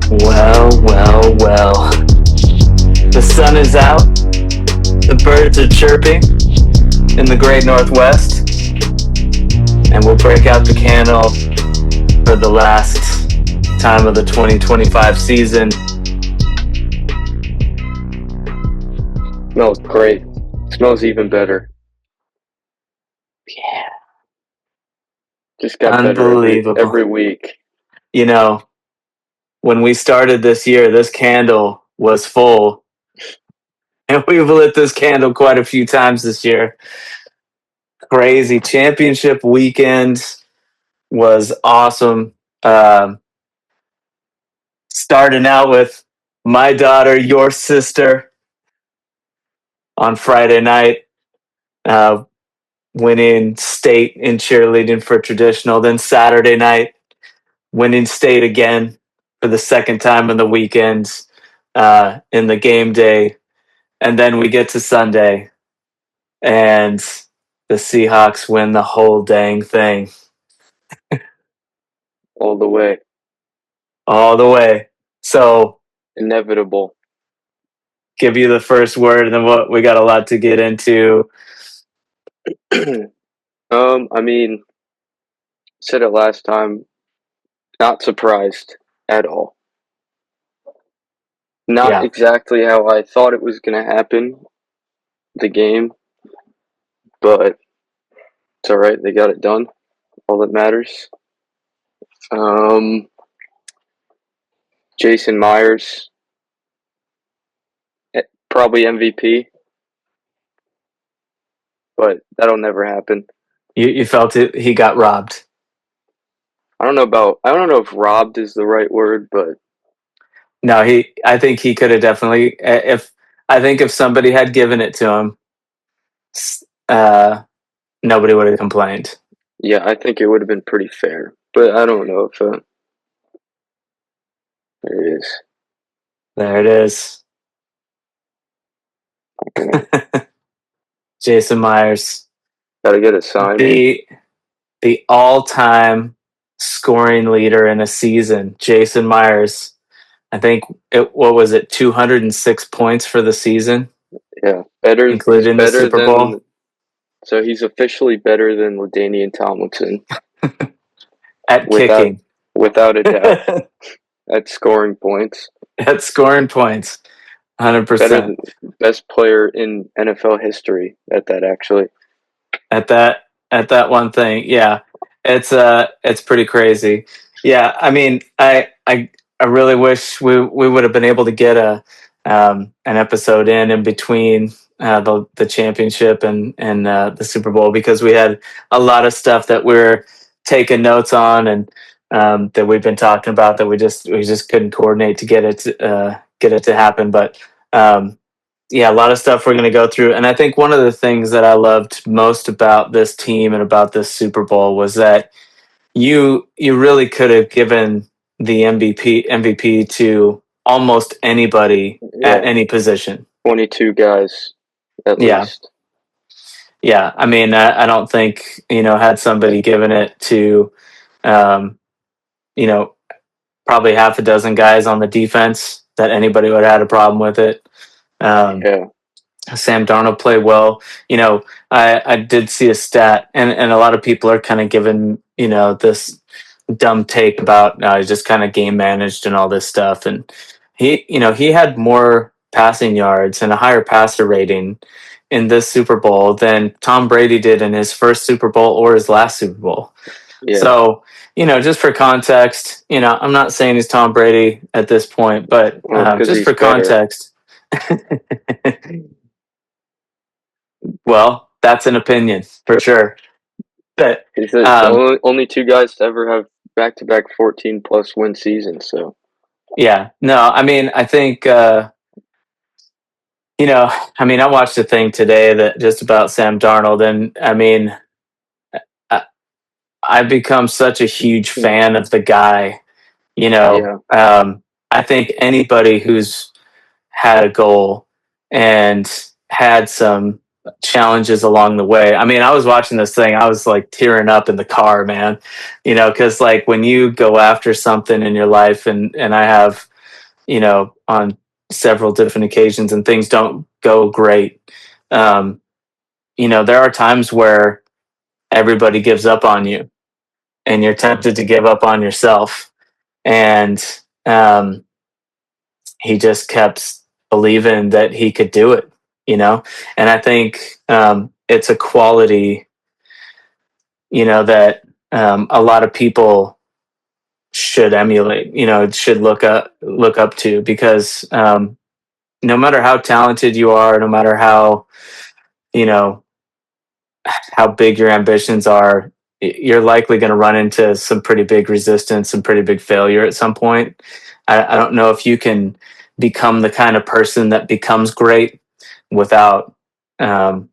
Well, well, well. The sun is out. The birds are chirping in the great Northwest. And we'll break out the candle for the last time of the 2025 season. Smells great. Smells even better. Yeah. Just got better Unbelievable. every week. You know, when we started this year, this candle was full. And we've lit this candle quite a few times this year. Crazy. Championship weekend was awesome. Starting out with my daughter, your sister, on Friday night, uh, winning state in cheerleading for traditional. Then Saturday night, winning state again for the second time in the weekends in the game day. And then we get to Sunday, and the Seahawks win the whole dang thing. All the way. All the way. So, Inevitable. give you the first word, and then we got a lot to get into. I mean, said it last time. Not surprised at all. Not Yeah. exactly how I thought it was going to happen, the game, but it's all right. They got it done. All that matters. Jason Myers, probably MVP, but that'll never happen. You felt it. He got robbed. I don't know if robbed is the right word, but No, I think he could have definitely. If somebody had given it to him, nobody would have complained. yeah, I think it would have been pretty fair. But I don't know if there it is. There it is. Jason Myers, Gotta get it signed. the all-time scoring leader in a season. Jason Myers, I think what was it, 206 points for the season? Yeah, better, including the Super Bowl. So he's officially better than LaDainian Tomlinson at kicking, without a doubt. At scoring points. At scoring points, 100%. Best player in NFL history at that, actually. At that one thing, yeah, it's pretty crazy. Yeah, I mean, I really wish we would have been able to get an episode in between the championship and the Super Bowl, because we had a lot of stuff that we're taking notes on, and that we've been talking about that we just couldn't coordinate to get it to happen. But yeah, a lot of stuff we're going to go through. And I think one of the things that I loved most about this team and about this Super Bowl was that you really could have given the MVP to almost anybody at any position. 22 guys at least. Yeah, I mean, I don't think, had somebody given it to, probably half a dozen guys on the defense, that anybody would have had a problem with it. Sam Darnold played well. I did see a stat, and a lot of people are kind of giving, this dumb take about he's just kind of game managed and all this stuff. And he had more passing yards and a higher passer rating in this Super Bowl than Tom Brady did in his first Super Bowl or his last Super Bowl. Yeah. So, just for context, I'm not saying he's Tom Brady at this point, but just for context. Well, that's an opinion for sure. But he's only two guys to ever have back-to-back 14-plus win seasons. So, yeah, no, I mean, I think, I watched a thing today that just about Sam Darnold, and I mean, I've become such a huge fan of the guy. I think anybody who's had a goal and had some challenges along the way. I mean, I was watching this thing, I was like tearing up in the car, man. Because like when you go after something in your life, and I have on several different occasions, and things don't go great. Um, there are times where everybody gives up on you, and you're tempted to give up on yourself. And um, he just kept believing that he could do it, And I think it's a quality, that a lot of people should emulate, should look up to, because no matter how talented you are, no matter you know how big your ambitions are, you're likely going to run into some pretty big resistance, some pretty big failure at some point. I don't know if you can become the kind of person that becomes great without um,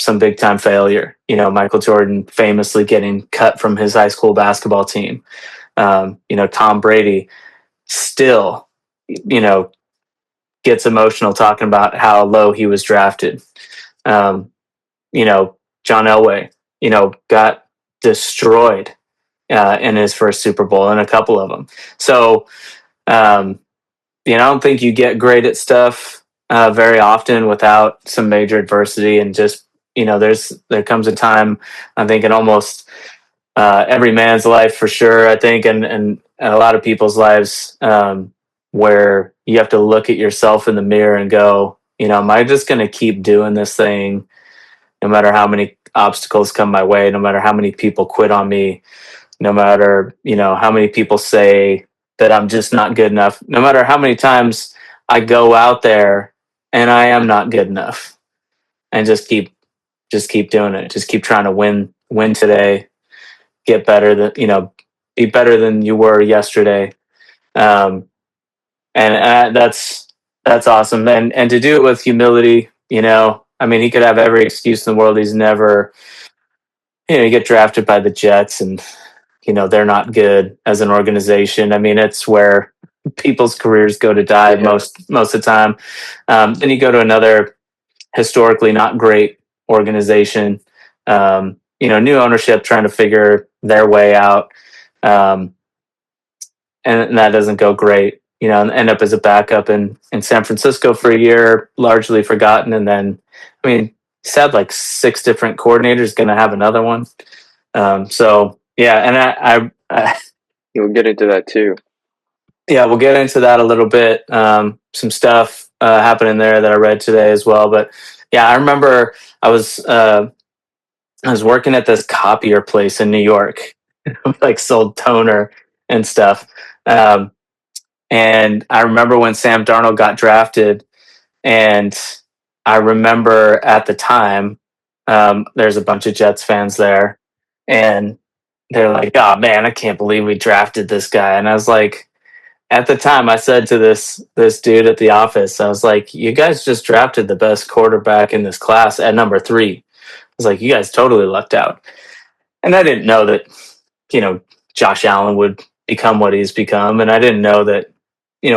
some big time failure. Michael Jordan famously getting cut from his high school basketball team. Tom Brady still, you know, gets emotional talking about how low he was drafted. Um, John Elway, got destroyed in his first Super Bowl, and a couple of them. So, um, I don't think you get great at stuff very often without some major adversity, and just there comes a time, I think, in almost every man's life for sure. I think, and a lot of people's lives, where you have to look at yourself in the mirror and go, am I just going to keep doing this thing no matter how many obstacles come my way, no matter how many people quit on me, no matter, how many people say that I'm just not good enough, no matter how many times I go out there and I am not good enough, and just keep doing it. Just keep trying to win today, get better than, be better than you were yesterday. Um, and that's awesome. And to do it with humility, I mean, he could have every excuse in the world. He's never, you get drafted by the Jets, and they're not good as an organization. I mean, it's where people's careers go to die most of the time. Then you go to another historically not great organization. New ownership trying to figure their way out, um, and that doesn't go great. And end up as a backup in San Francisco for a year, largely forgotten. And then, I mean, he's had like 6 different coordinators, going to have another one. So yeah, and I You'll get into that too. yeah, we'll get into that a little bit. Some stuff happening there that I read today as well. But yeah, I remember I was working at this copier place in New York, like sold toner and stuff. Um, and I remember when Sam Darnold got drafted, and I remember at the time, there's a bunch of Jets fans there, and they're like, "Oh man, I can't believe we drafted this guy." And I was like, at the time, I said to this dude at the office, I was like, "You guys just drafted the best quarterback in this class at number 3." I was like, "You guys totally lucked out." And I didn't know that, you know, Josh Allen would become what he's become, and I didn't know that,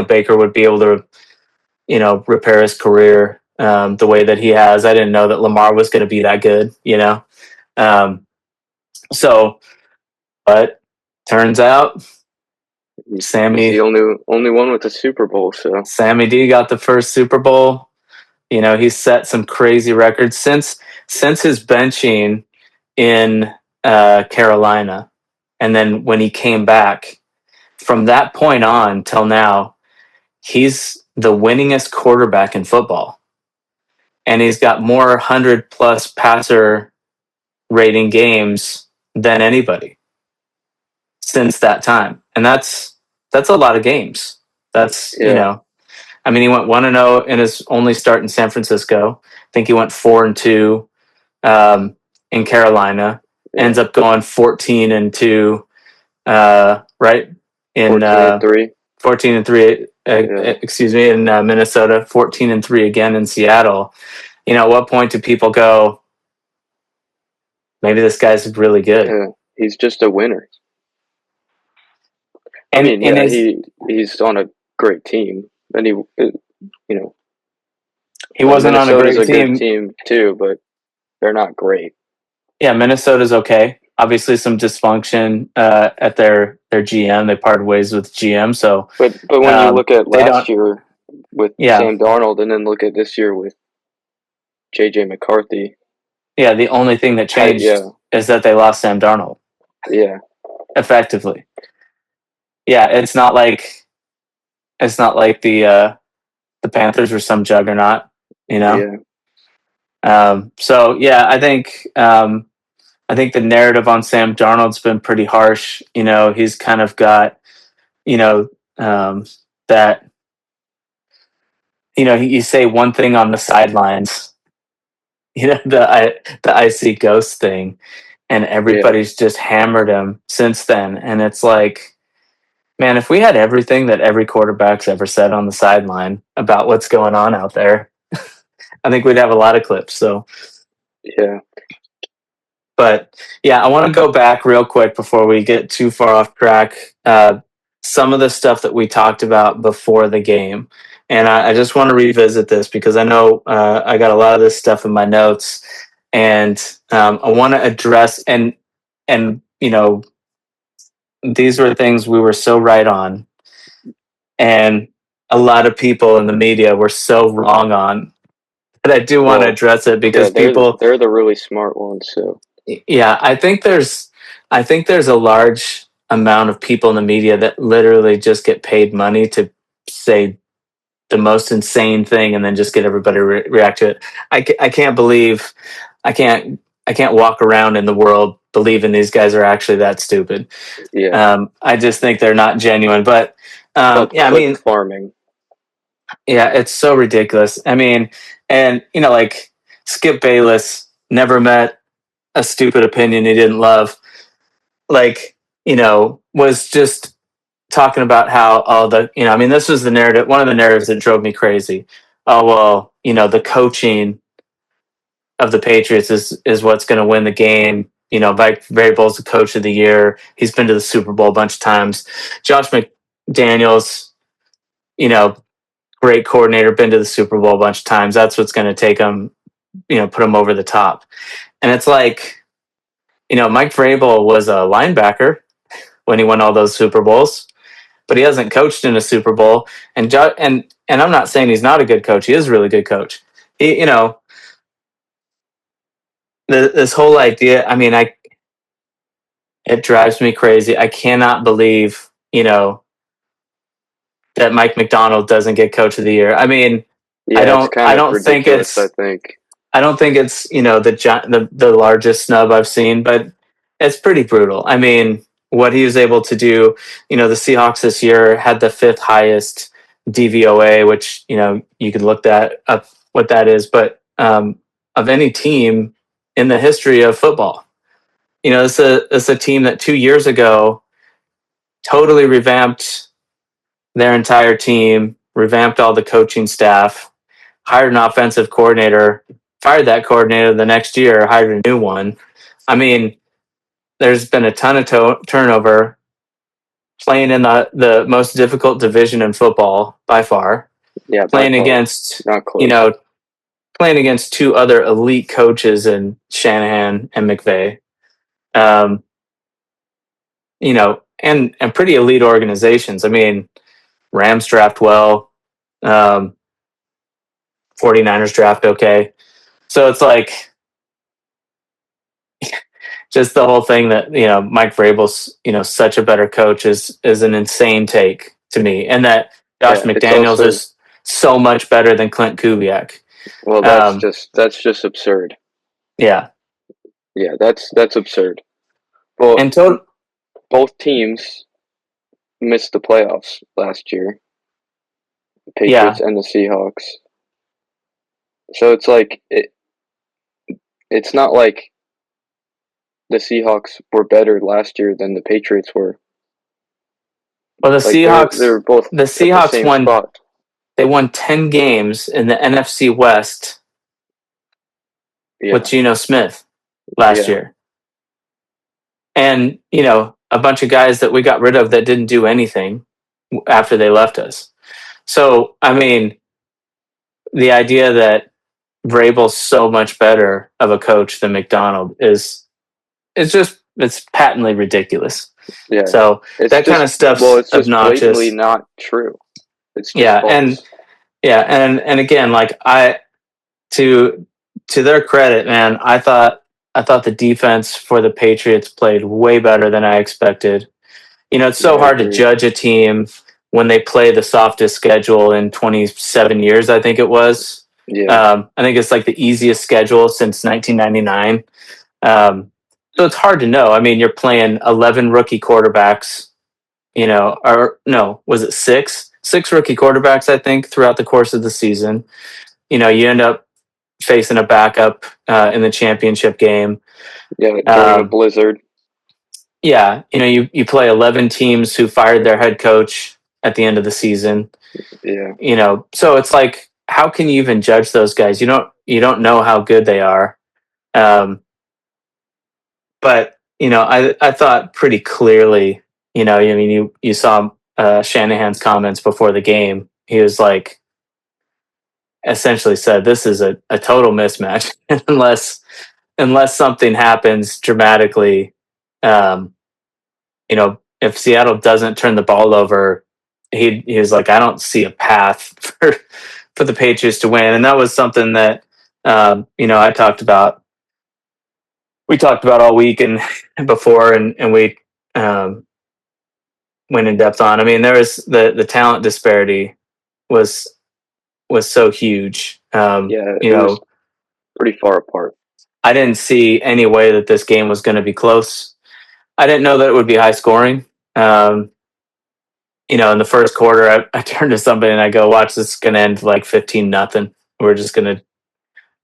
Baker would be able to, repair his career the way that he has. I didn't know that Lamar was going to be that good. Um, so, but turns out He's the only one with a Super Bowl. So Sammy D got the first Super Bowl. He's set some crazy records since his benching in Carolina, and then when he came back, from that point on till now, he's the winningest quarterback in football, and he's got more 100+ passer rating games than anybody since that time, and that's a lot of games. That's I mean, he went 1-0 in his only start in San Francisco. I think he went 4-2 in Carolina. Ends up going 14-2, right? In 14-3. 14-3. Excuse me, in Minnesota. 14-3 again in Seattle. At what point do people go, maybe this guy's really good? He's just a winner. And, I mean, he's on a great team, and he wasn't Minnesota's on a great good team too, but they're not great. Yeah, Minnesota's okay. obviously some dysfunction at their GM. They parted ways with GM, so But when you look at they last don't. year with Yeah, Sam Darnold, and then look at this year with JJ McCarthy, yeah. The only thing that changed yeah, is that they lost Sam Darnold yeah, effectively. Yeah, it's not like the Panthers were some juggernaut, you know. yeah, So yeah, I think the narrative on Sam Darnold's been pretty harsh. He's kind of got you know that you say one thing on the sidelines, the I see ghost thing, and yeah, everybody's just hammered him since then. And it's like, man, if we had everything that every quarterback's ever said on the sideline about what's going on out there, I think we'd have a lot of clips. So, yeah, but yeah, I want to go back real quick before we get too far off track. Some of the stuff that we talked about before the game. And I just want to revisit this because I know I got a lot of this stuff in my notes, and I want to address and these were things we were so right on, and a lot of people in the media were so wrong on. But I do want to well, address it yeah, because people, they're the really smart ones. So yeah, I think there's a large amount of people in the media that literally just get paid money to say the most insane thing and then just get everybody to react to it. I can't believe I can't I can't walk around in the world believing these guys are actually that stupid. yeah, I just think they're not genuine. But it's called yeah, I click mean, farming. yeah, it's so ridiculous. I mean, and like Skip Bayless never met a stupid opinion he didn't love. Like, was just talking about how I mean, this was the narrative, one of the narratives that drove me crazy. Oh well, the coaching of the Patriots is what's going to win the game. Mike Vrabel's the coach of the year. He's been to the Super Bowl a bunch of times. Josh McDaniels, you know, great coordinator, been to the Super Bowl a bunch of times. That's what's going to take him, put him over the top. And it's like, Mike Vrabel was a linebacker when he won all those Super Bowls, but he hasn't coached in a Super Bowl. And I'm not saying he's not a good coach. He is a really good coach. He, this whole idea. I mean, it drives me crazy. I cannot believe, that Mike McDonald doesn't get Coach of the Year. I mean, I Yeah, it's don't, kind I of don't think ridiculous. I it's, think. I don't think it's, the largest snub I've seen, but it's pretty brutal. I mean, what he was able to do. The Seahawks this year had the fifth highest DVOA, which you could look that up what that is, but of any team in the history of football. It's a team that 2 years ago totally revamped their entire team, revamped all the coaching staff, hired an offensive coordinator, fired that coordinator the next year, hired a new one. I mean, there's been a ton of turnover, playing in the most difficult division in football by far, Yeah, by playing far, against, not you close. know, playing against two other elite coaches in Shanahan and McVay. Um, and pretty elite organizations. I mean, Rams draft well, um, 49ers draft okay. So it's like just the whole thing that, Mike Vrabel's, such a better coach is an insane take to me. And that Josh Yeah, it's McDaniels also is so much better than Clint Kubiak. well, Um, that's just absurd. yeah. Yeah, that's absurd. Well, And total, both teams missed the playoffs last year, the yeah. Patriots and the Seahawks. So it's like it's not like the Seahawks were better last year than the Patriots were. Well, the Like they Seahawks, were both the at the Seahawks same won, spot. they won 10 games in the NFC West with Yeah, Geno Smith last yeah, year. And, a bunch of guys that we got rid of that didn't do anything after they left us. So, I mean, the idea that Vrabel's so much better of a coach than McDonald is just it's patently ridiculous. Yeah, So it's that kind just of stuff's it's just blatantly obnoxious. not true. It's just Yeah, and false. again, like to to their credit, man, I thought the defense for the Patriots played way better than I expected. You know, it's Yeah, so I hard to agree. judge a team when they play the softest schedule in 27 years, I think it was. Yeah, I think it's like the easiest schedule since 1999. So it's hard to know. I mean, you're playing 11 rookie quarterbacks, you know, or no, was it six? Six rookie quarterbacks, I think, throughout the course of the season. You know, you end up facing a backup in the championship game. yeah, during a Um, blizzard. yeah, you know, you play 11 teams who fired their head coach at the end of the season. Yeah, You know, so it's like, how can you even judge those guys? You don't know how good they are. Um, but you know, I thought pretty clearly. You know, I mean, you saw Shanahan's comments before the game. He was like, essentially said, "This is a total mismatch unless something happens dramatically." Um, you know, if Seattle doesn't turn the ball over, he was like, "I don't see a path for the Patriots to win," and that was something that you know we talked about all week and before, and we um, went in depth on. I mean, there was the talent disparity was was so huge. yeah, You it was know, pretty far apart. I didn't see any way that this game was going to be close. I didn't know that it would be high scoring. Um, you know, in the first quarter, I turned to somebody and I go, "Watch, this is going to end like 15-0. We're just going to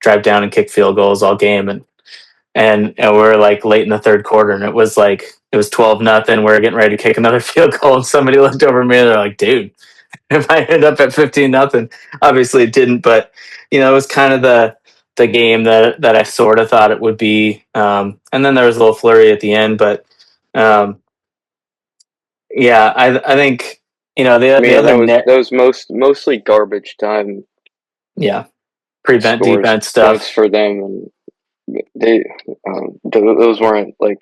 drive down and kick field goals all game." And we're like late in the third quarter, and it was 12-0. We we're getting ready to kick another field goal, and somebody looked over at me and they're like, "Dude, it might end up at 15-0." Obviously, it didn't, but you know, it was kind of the game that I sort of thought it would be. And then there was a little flurry at the end, but um, yeah, I think you know I the mean, other net, that was mostly garbage time yeah, prevent scores defense points stuff. for them, and they those weren't like.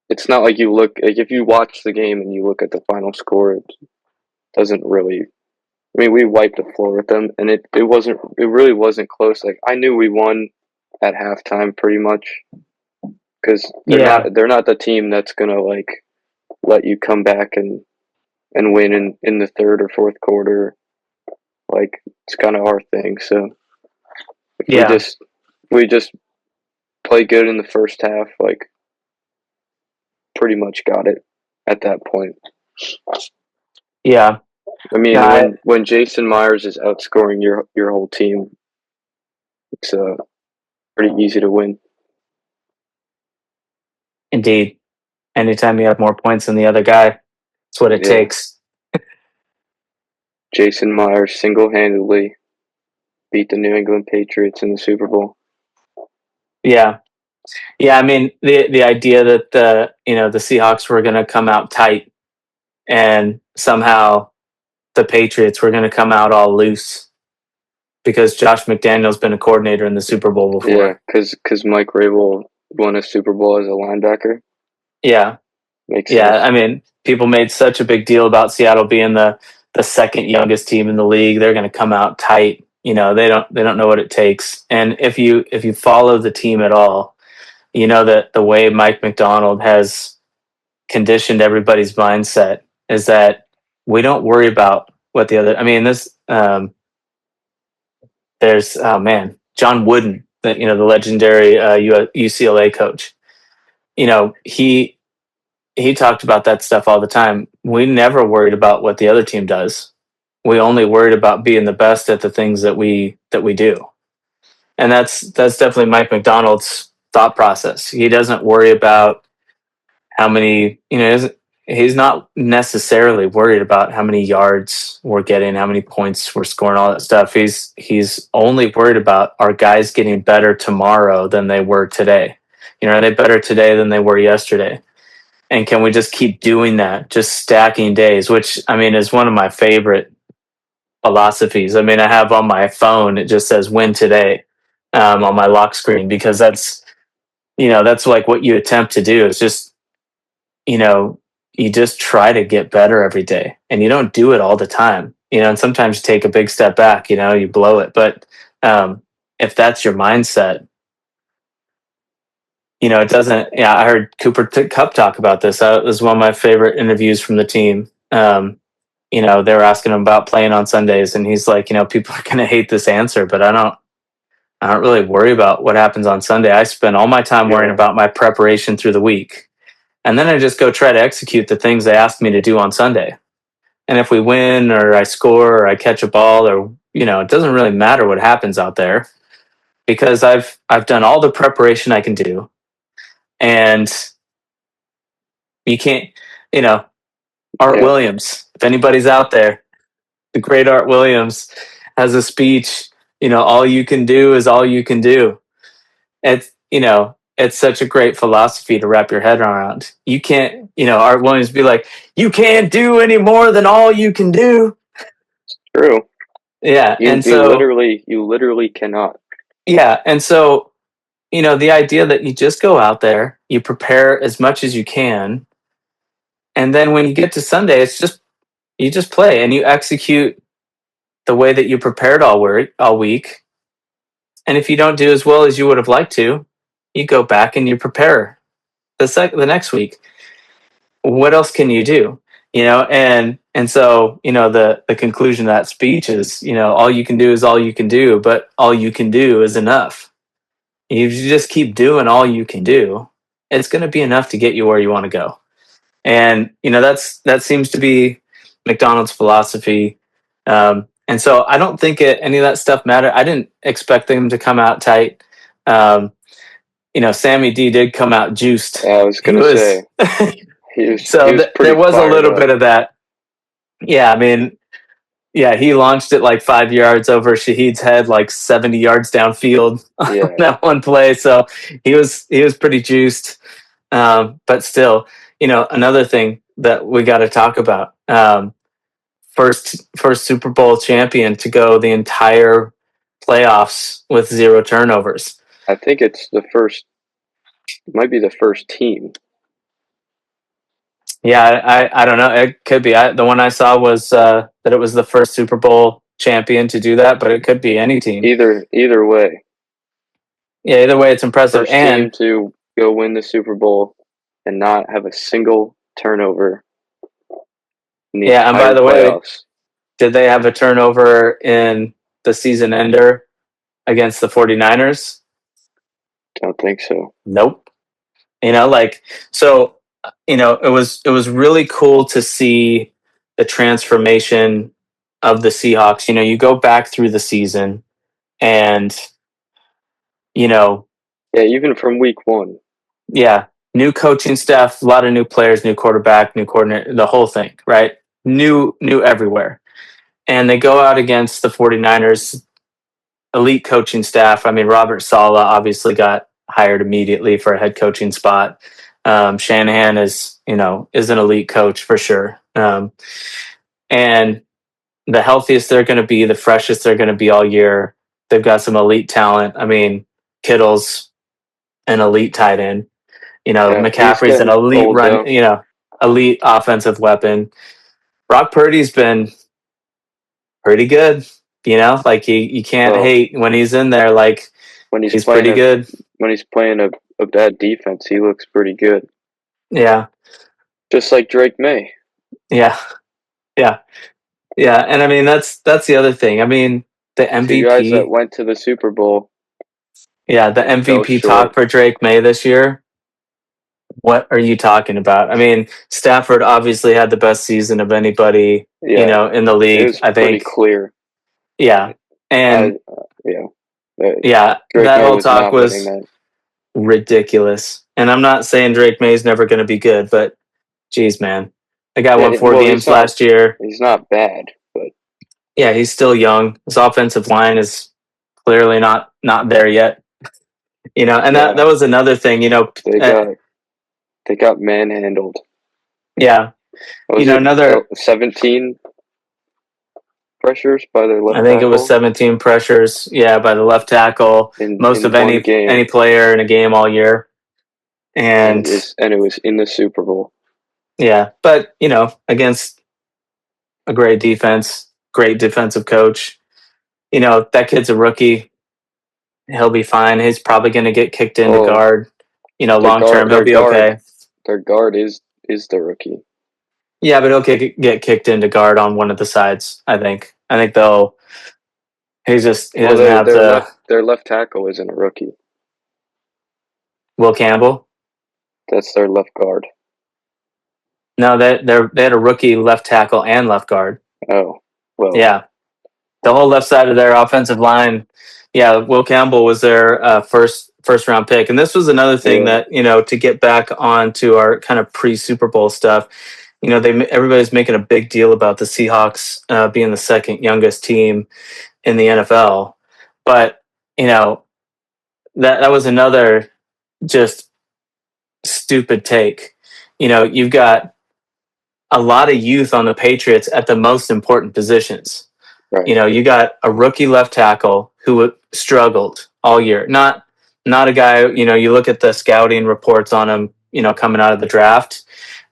It's not like you look like if you watch the game and you look at the final score, it doesn't really. I mean, we wiped the floor with them, and it really wasn't close. Like I knew we won at halftime pretty much because Yeah, they're not the team that's gonna like let you come back and win in the third or fourth quarter. Like it's kind of our thing. So if yeah, we just play good in the first half, like pretty much got it at that point. yeah. I No, mean, when Jason Myers is outscoring your whole team, it's pretty easy to win. indeed. Anytime you have more points than the other guy, that's what it Yeah, takes. Jason Myers single-handedly beat the New England Patriots in the Super Bowl. Yeah, yeah. I mean, the idea that the you know the Seahawks were going to come out tight and somehow the Patriots were going to come out all loose because Josh McDaniel's been a coordinator in the Super Bowl Yeah, before. because Mike Rabel won a Super Bowl as a linebacker. Yeah, Makes yeah. sense. I mean, people made such a big deal about Seattle being the second youngest team in the league. They're going to come out tight. You know, they don't know what it takes. And if you follow the team at all, you know that the way Mike McDonald has conditioned everybody's mindset is that we don't worry about what the other. I mean, this there's oh man, John Wooden, that you know the legendary UCLA coach. You know he talked about that stuff all the time. We never worried about what the other team does. We only worried about being the best at the things that we do, and that's definitely Mike McDonald's thought process. He doesn't worry about how many you know he's not necessarily worried about how many yards we're getting, how many points we're scoring, all that stuff. He's only worried about our guys getting better tomorrow than they were today. You know, are they better today than they were yesterday? And can we just keep doing that, just stacking days, which I mean is one of my favorite philosophies. I mean, I have on my phone, it just says win today on my lock screen because that's that's like what you attempt to do is just, you know, you just try to get better every day, and you don't do it all the time, and sometimes you take a big step back, you blow it. But if that's your mindset, it doesn't. Yeah, I heard Cooper Cup talk about this. It was one of my favorite interviews from the team. They were asking him about playing on Sundays, and he's like, people are going to hate this answer, but I don't really worry about what happens on Sunday. I spend all my time worrying about my preparation through the week. And then I just go try to execute the things they asked me to do on Sunday. And if we win or I score or I catch a ball or, it doesn't really matter what happens out there because I've done all the preparation I can do. And you can't, Art Williams, if anybody's out there, the great Art Williams has a speech, all you can do is all you can do. It's such a great philosophy to wrap your head around. You can't, Art Williams be like, you can't do any more than all you can do. True. Yeah. You literally cannot. Yeah. And so, the idea that you just go out there, you prepare as much as you can. And then when you get to Sunday, you just play and you execute the way that you prepared all week. And if you don't do as well as you would have liked to, you go back and you prepare the next week. What else can you do? And so the conclusion of that speech is, all you can do is all you can do, but all you can do is enough. If you just keep doing all you can do, it's going to be enough to get you where you want to go. And that seems to be McDonald's philosophy. And so I don't think any of that stuff mattered. I didn't expect them to come out tight. Sammy D did come out juiced. I was going to say. There was a little bit of that. Yeah, I mean, yeah, he launched it like 5 yards over Shaheed's head, like 70 yards downfield on that one play. So he was pretty juiced. But still, another thing that we got to talk about. First Super Bowl champion to go the entire playoffs with 0 turnovers. I think it might be the first team. Yeah, I don't know. It could be. The one I saw was that it was the first Super Bowl champion to do that, but it could be any team. Either way. Yeah, either way, it's impressive. First team to go win the Super Bowl and not have a single turnover. Yeah, and by the way, did they have a turnover in the season ender against the 49ers? Don't think so. Nope. So it was really cool to see the transformation of the Seahawks. You go back through the season and even from week 1. Yeah, new coaching staff, a lot of new players, new quarterback, new coordinator, the whole thing, right? New everywhere. And they go out against the 49ers, elite coaching staff. I mean, Robert Saleh obviously got hired immediately for a head coaching spot. Shanahan is an elite coach for sure. And the healthiest they're going to be, the freshest they're going to be all year. They've got some elite talent. I mean, Kittle's an elite tight end. McCaffrey's an elite run, elite offensive weapon. Brock Purdy's been pretty good. Like you can't hate when he's in there. Like when he's pretty good. When he's playing a bad defense, he looks pretty good. Yeah, just like Drake May. Yeah. And I mean that's the other thing. I mean the MVP. 2 guys that went to the Super Bowl. Yeah, the MVP talk for Drake May this year. What are you talking about? I mean, Stafford obviously had the best season of anybody, in the league. It was pretty clear. Yeah, and that whole talk was ridiculous. And I'm not saying Drake May's never going to be good, but geez, man, the guy won 4 games last year. He's not bad, but yeah, he's still young. His offensive line is clearly not there yet. And that was another thing. They got manhandled. Yeah. Another 17 pressures by their left tackle. I think it was 17 pressures, by the left tackle. Most of any player in a game all year. And it was in the Super Bowl. yeah, but against a great defense, great defensive coach. That kid's a rookie. He'll be fine. He's probably going to get kicked into Well, guard. Long term, he'll their be okay. guard is the rookie. Yeah, but he'll get kicked into guard on one of the sides. I think. They'll. He doesn't have the their left tackle isn't a rookie. Will Campbell. That's their left guard. No, they had a rookie left tackle and left guard. Oh, well. Yeah, the whole left side of their offensive line. Yeah, Will Campbell was their first round pick, and this was another thing that to get back onto our kind of pre Super Bowl stuff. Everybody's making a big deal about the Seahawks being the second youngest team in the NFL, but that was another just stupid take. You've got a lot of youth on the Patriots at the most important positions. Right. You got a rookie left tackle who struggled all year. Not a guy, you look at the scouting reports on him, coming out of the draft.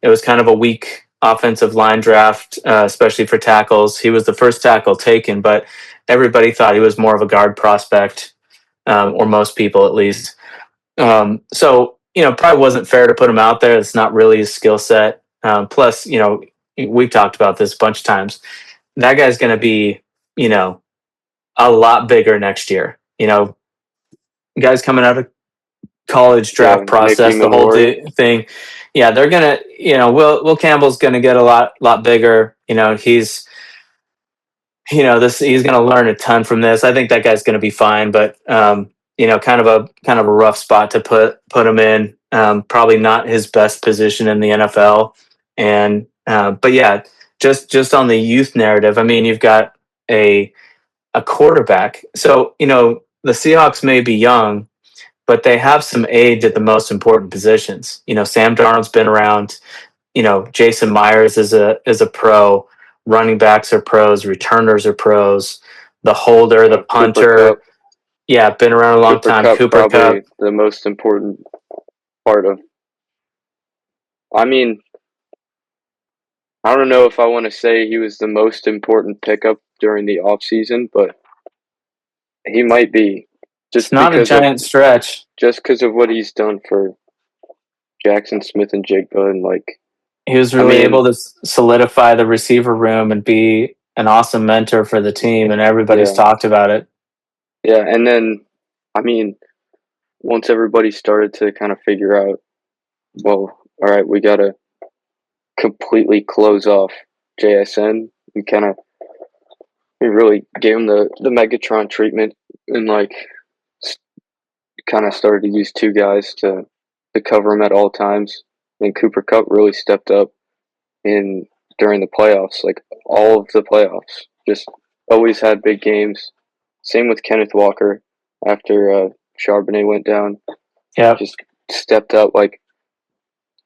It was kind of a weak offensive line draft, especially for tackles. He was the first tackle taken, but everybody thought he was more of a guard prospect, or most people at least. So, probably wasn't fair to put him out there. It's not really his skill set. Plus, we've talked about this a bunch of times. That guy's going to be, a lot bigger next year. Guys coming out of college draft process, the whole thing. Yeah, they're going to, Will Campbell's going to get a lot bigger. He's going to learn a ton from this. I think that guy's going to be fine, but kind of a rough spot to put him in. Probably not his best position in the NFL. And but yeah, just on the youth narrative, you've got a quarterback. So the Seahawks may be young, but they have some age at the most important positions. Sam Darnold's been around. Jason Myers is a pro. Running backs are pros. Returners are pros. The holder, the punter. Yeah, been around a long time. Cooper Kupp. The most important part of. I don't know if I want to say he was the most important pickup during the offseason, but he might be. It's not a giant stretch. Just because of what he's done for Jackson Smith and Jigba, and he was really able to solidify the receiver room and be an awesome mentor for the team, and everybody's talked about it. Yeah, and then, once everybody started to kind of figure out, well, all right, we got to completely close off JSN. We really gave him the Megatron treatment and kind of started to use two guys to cover him at all times. And Cooper Kupp really stepped up during the playoffs, all of the playoffs. Just always had big games. Same with Kenneth Walker after Charbonnet went down. Yeah, just stepped up.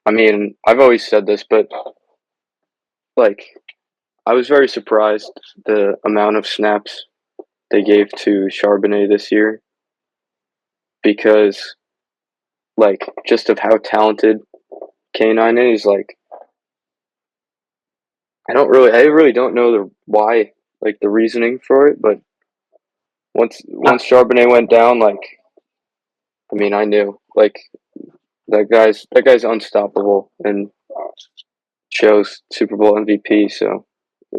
I've always said this, but I was very surprised the amount of snaps they gave to Charbonnet this year, because just of how talented K9 is. I really don't know the why, the reasoning for it, but once Charbonnet went down, I knew that guy's unstoppable and shows Super Bowl MVP. So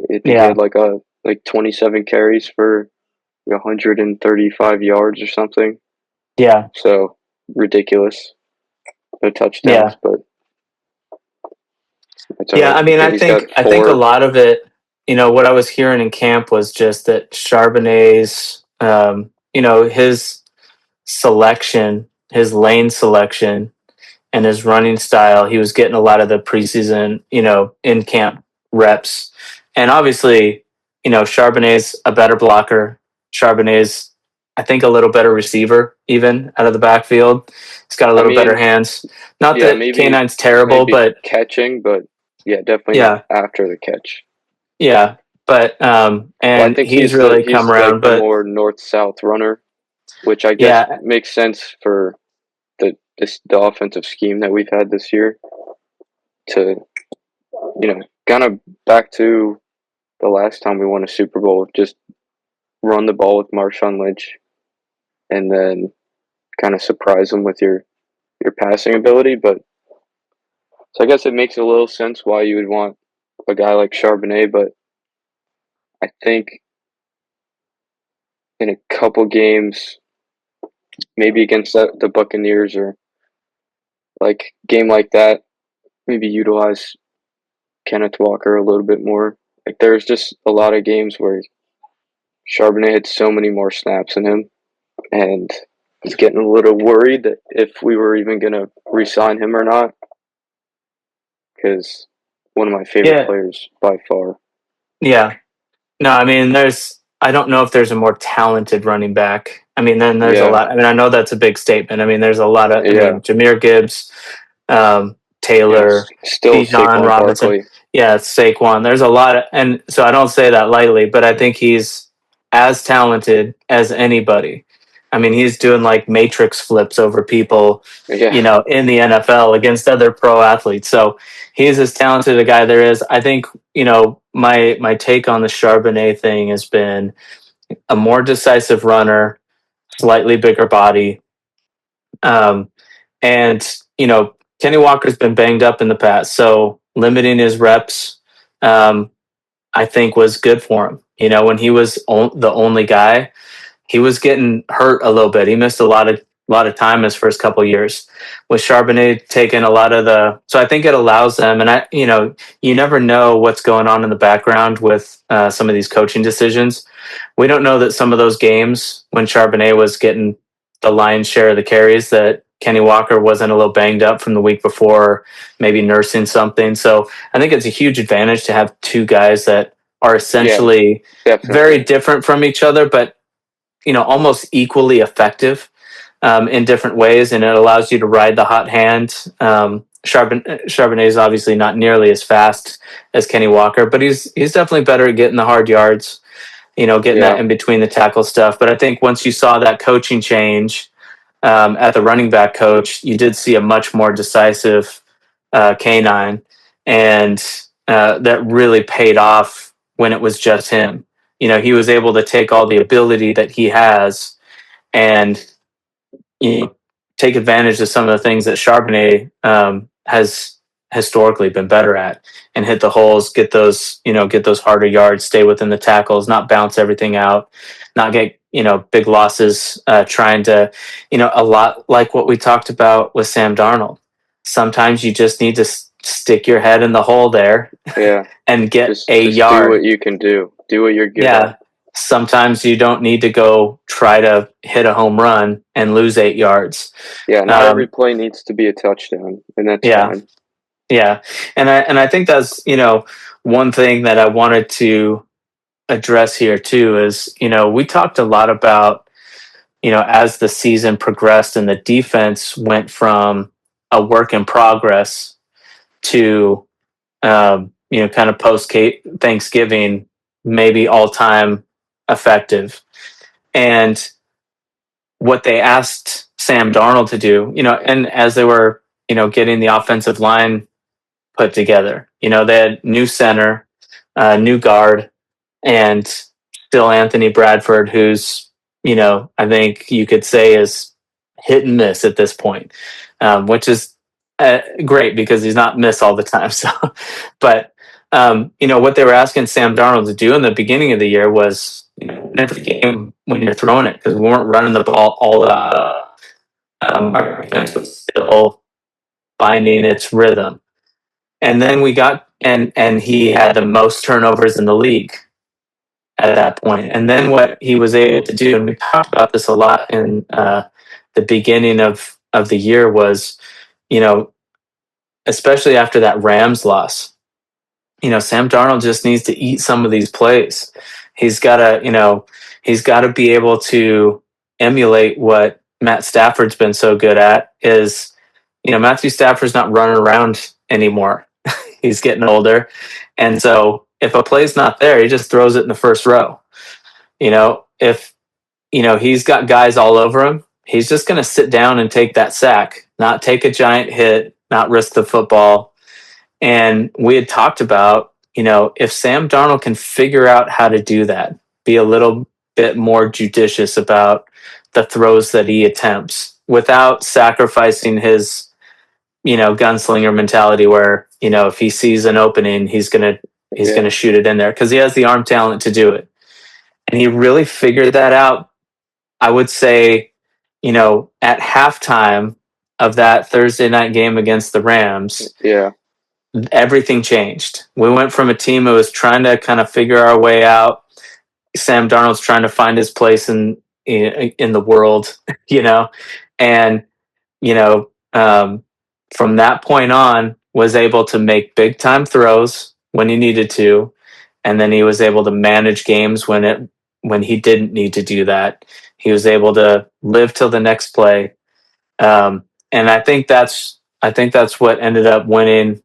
he had 27 carries for 135 yards or something. Yeah. So ridiculous. No touchdowns, but yeah. I think a lot of it, what I was hearing in camp was just that Charbonnet's, his selection, his lane selection, and his running style, he was getting a lot of the preseason, in camp reps. And obviously, Charbonnet's a better blocker. Charbonnet's, I think, a little better receiver, even out of the backfield. He's got a little better hands. Not that K9's terrible, but catching, but yeah, definitely after the catch. Yeah, but and I think he's really come around. But more north-south runner, which I guess makes sense for the the offensive scheme that we've had this year to, kind of back to the last time we won a Super Bowl, just run the ball with Marshawn Lynch and then kind of surprise them with your passing ability. But so I guess it makes a little sense why you would want a guy like Charbonnet, but I think in a couple games, maybe against the Buccaneers or like game like that, maybe utilize Kenneth Walker a little bit more. Like there's just a lot of games where Charbonnet had so many more snaps in him, and I was getting a little worried that if we were even going to re-sign him or not, because one of my favorite Yeah, players by far. yeah. No, I mean, I don't know if there's a more talented running back. I mean, then there's a Yeah, lot. I mean, I know that's a big statement. I mean, there's a lot of, I yeah, mean, Jahmyr Gibbs, yes. Taylor, Still Bijan Saquon Robinson. Barkley. Yeah, Saquon. There's a lot of, and so I don't say that lightly, but I think he's as talented as anybody. I mean, he's doing like matrix flips over people, Yeah, in the NFL against other pro athletes. So he's as talented a guy there is. I think, my take on the Charbonnet thing has been a more decisive runner, slightly bigger body. Um, and, Kenny Walker's been banged up in the past. So limiting his reps, I think was good for him. When he was the only guy, he was getting hurt a little bit. He missed a lot of time his first couple of years. With Charbonnet taking a lot of so I think it allows them. And you never know what's going on in the background with some of these coaching decisions. We don't know that some of those games when Charbonnet was getting the lion's share of the carries that Kenny Walker wasn't a little banged up from the week before, maybe nursing something. So I think it's a huge advantage to have two guys that are yeah, essentially very definitely. different from each other, but almost equally effective in different ways, and it allows you to ride the hot hand. Charbonnet is obviously not nearly as fast as Kenny Walker, but he's definitely better at getting the hard yards, getting that Yeah, in between the tackle stuff. But I think once you saw that coaching change at the running back coach, you did see a much more decisive canine, and that really paid off when it was just him. He was able to take all the ability that he has and take advantage of some of the things that Charbonnet has historically been better at, and hit the holes, get those harder yards, stay within the tackles, not bounce everything out, not get big losses, trying to a lot like what we talked about with Sam Darnold. Sometimes you just need to stick your head in the hole there yeah. and get a Just do what yard. you can do. Do what you're good at. Yeah. Sometimes you don't need to go try to hit a home run and lose 8 yards. Yeah, not every Um, play needs to be a touchdown, and that's yeah, fine. yeah, and I think that's one thing that I wanted to address here too is we talked a lot about as the season progressed and the defense went from a work in progress to kind of post Thanksgiving, maybe all time effective. And what they asked Sam Darnold to do, and as they were, getting the offensive line put together, they had new center, new guard, and still Anthony Bradford, who's, I think you could say is hit and miss at this point, which is great because he's not miss all the time. So, but what they were asking Sam Darnold to do in the beginning of the year was every game when you're throwing it, because we weren't running the ball all our defense was still finding its rhythm. And then we got and he had the most turnovers in the league at that point. And then what he was able to do, and we talked about this a lot in the beginning of the year, was you know especially after that Rams loss, Sam Darnold just needs to eat some of these plays. He's got to, he's got to be able to emulate what Matt Stafford's been so good at. Is Matthew Stafford's not running around anymore. He's getting older, and so if a play's not there, he just throws it in the first row. If he's got guys all over him, he's just going to sit down and take that sack, not take a giant hit, not risk the football. And we had talked about, if Sam Darnold can figure out how to do that, be a little bit more judicious about the throws that he attempts without sacrificing his, gunslinger mentality where, if he sees an opening, he's going to shoot it in there because he has the arm talent to do it. And he really figured that out, I would say, at halftime of that Thursday night game against the Rams. Yeah. Everything changed. We went from a team that was trying to kind of figure our way out. Sam Darnold's trying to find his place in the world, and from that point on, was able to make big time throws when he needed to, and then he was able to manage games when he didn't need to do that. He was able to live till the next play, and I think that's what ended up winning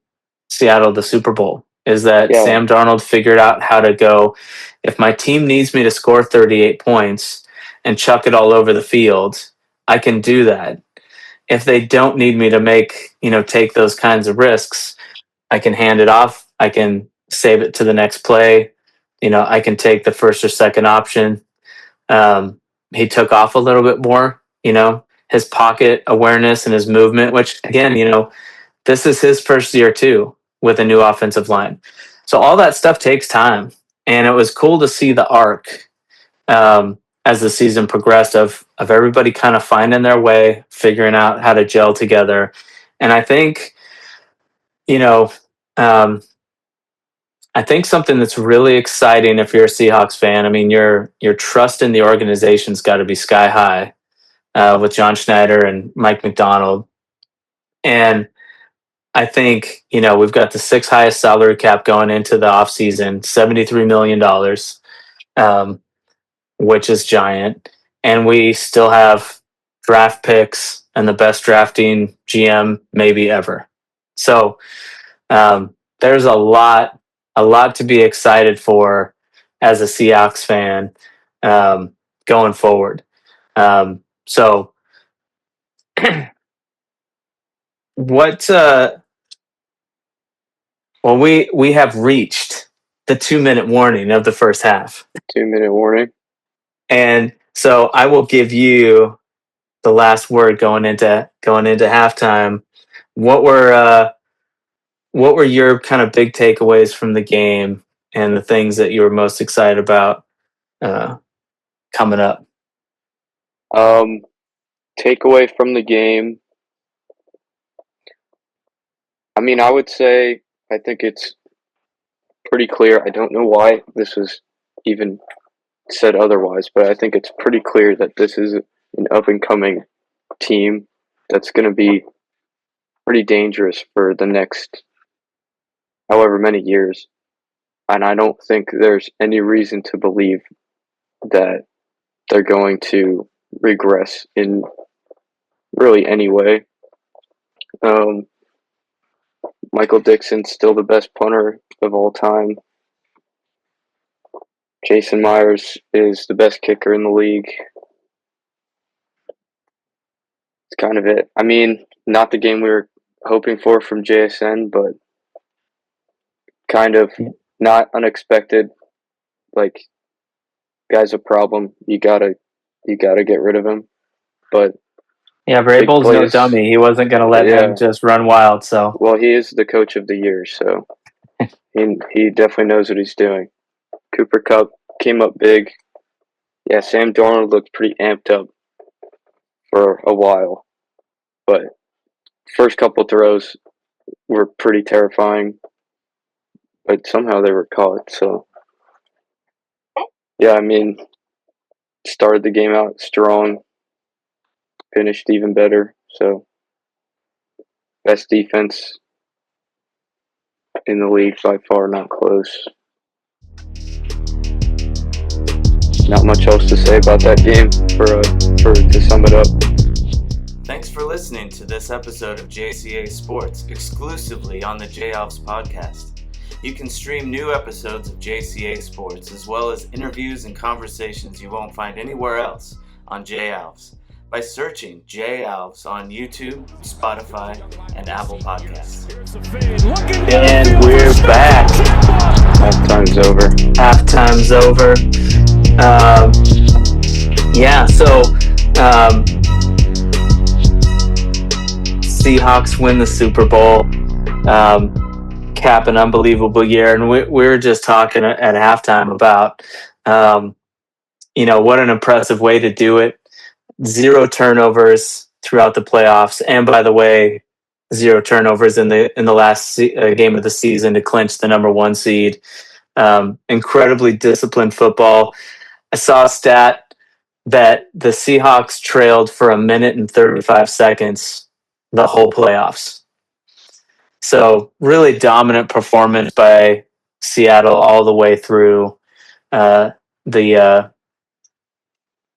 Seattle the Super Bowl, is that Sam Darnold figured out how to go, if my team needs me to score 38 points and chuck it all over the field, I can do that. If they don't need me to take those kinds of risks, I can hand it off. I can save it to the next play. I can take the first or second option. He took off a little bit more, his pocket awareness and his movement, which again, this is his first year too with a new offensive line. So all that stuff takes time. And it was cool to see the arc as the season progressed of everybody kind of finding their way, figuring out how to gel together. And I think, I think something that's really exciting if you're a Seahawks fan, I mean, your trust in the organization's got to be sky high with John Schneider and Mike McDonald. And I think, we've got the sixth highest salary cap going into the offseason, $73 million, which is giant. And we still have draft picks and the best drafting GM maybe ever. So there's a lot to be excited for as a Seahawks fan going forward. So what... Well, we have reached the 2-minute warning of the first half. 2-minute warning. And so I will give you the last word going into halftime. What were your kind of big takeaways from the game and the things that you were most excited about coming up? Takeaway from the game. I mean, I would say I think it's pretty clear. I don't know why this was even said otherwise, but I think it's pretty clear that this is an up-and-coming team that's going to be pretty dangerous for the next however many years. And I don't think there's any reason to believe that they're going to regress in really any way. Michael Dixon's still the best punter of all time. Jason Myers is the best kicker in the league. It's kind of it. I mean, not the game we were hoping for from JSN, but kind of not unexpected. Like, guy's a problem. You gotta get rid of him. But yeah, Vrabel's no dummy. He wasn't going to let him just run wild. So well, he is the coach of the year, so he definitely knows what he's doing. Cooper Kupp came up big. Yeah, Sam Darnold looked pretty amped up for a while, but first couple throws were pretty terrifying, but somehow they were caught. So yeah, I mean, started the game out strong, finished even better. So best defense in the league by far, not close. Not much else to say about that game to sum it up. Thanks for listening to this episode of JCA Sports, exclusively on the JAlves podcast. You can stream new episodes of JCA Sports, as well as interviews and conversations you won't find anywhere else on JAlves. by searching JAlves on YouTube, Spotify, and Apple Podcasts. And we're back. Halftime's over. Halftime's over. So Seahawks win the Super Bowl, cap an unbelievable year, and we were just talking at halftime about what an impressive way to do it. 0 turnovers throughout the playoffs, and by the way, 0 turnovers in the last game of the season to clinch the number 1 seed. Incredibly disciplined football. I saw a stat that the Seahawks trailed for 1 minute and 35 seconds the whole playoffs. So really dominant performance by Seattle all the way through the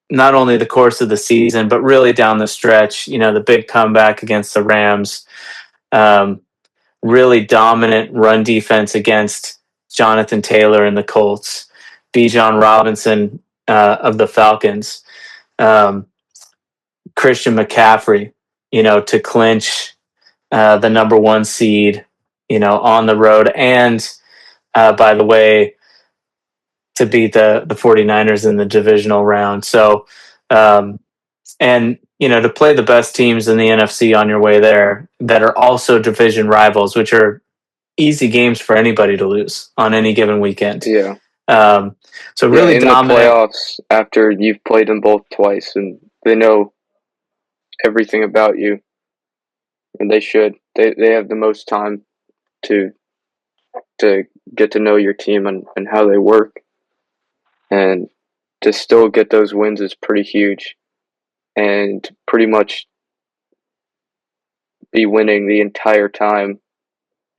not only the course of the season, but really down the stretch. The big comeback against the Rams, really dominant run defense against Jonathan Taylor and the Colts, Bijan Robinson of the Falcons, Christian McCaffrey, to clinch the number 1 seed, on the road. And by the way, to beat the 49ers in the divisional round. So, to play the best teams in the NFC on your way there that are also division rivals, which are easy games for anybody to lose on any given weekend. Yeah. So really in dominant. The playoffs, after you've played them both twice and they know everything about you, and they should. They have the most time to get to know your team and how they work. And to still get those wins is pretty huge. And pretty much be winning the entire time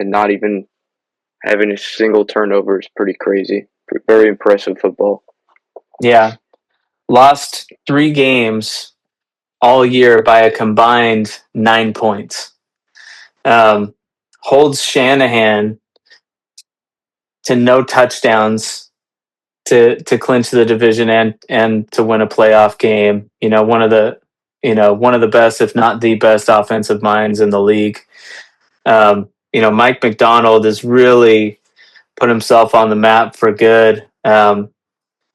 and not even having a single turnover is pretty crazy. Very impressive football. Yeah. Lost 3 games all year by a combined 9 points. Holds Shanahan to no touchdowns to clinch the division and to win a playoff game. One of the best, if not the best, offensive minds in the league. Mike McDonald has really put himself on the map for good.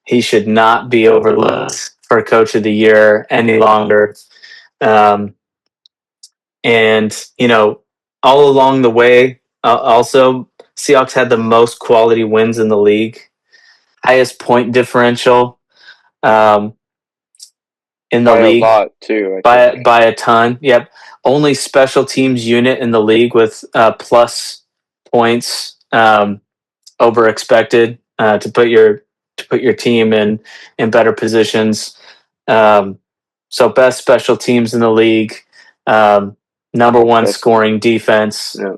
He should not be overlooked for Coach of the Year any longer. All along the way, also, Seahawks had the most quality wins in the league, highest point differential in the by league. A lot, too. By a ton. Yep. Only special teams unit in the league with plus points over expected to put your team in better positions. So best special teams in the league. Number 1 best scoring defense. Yeah.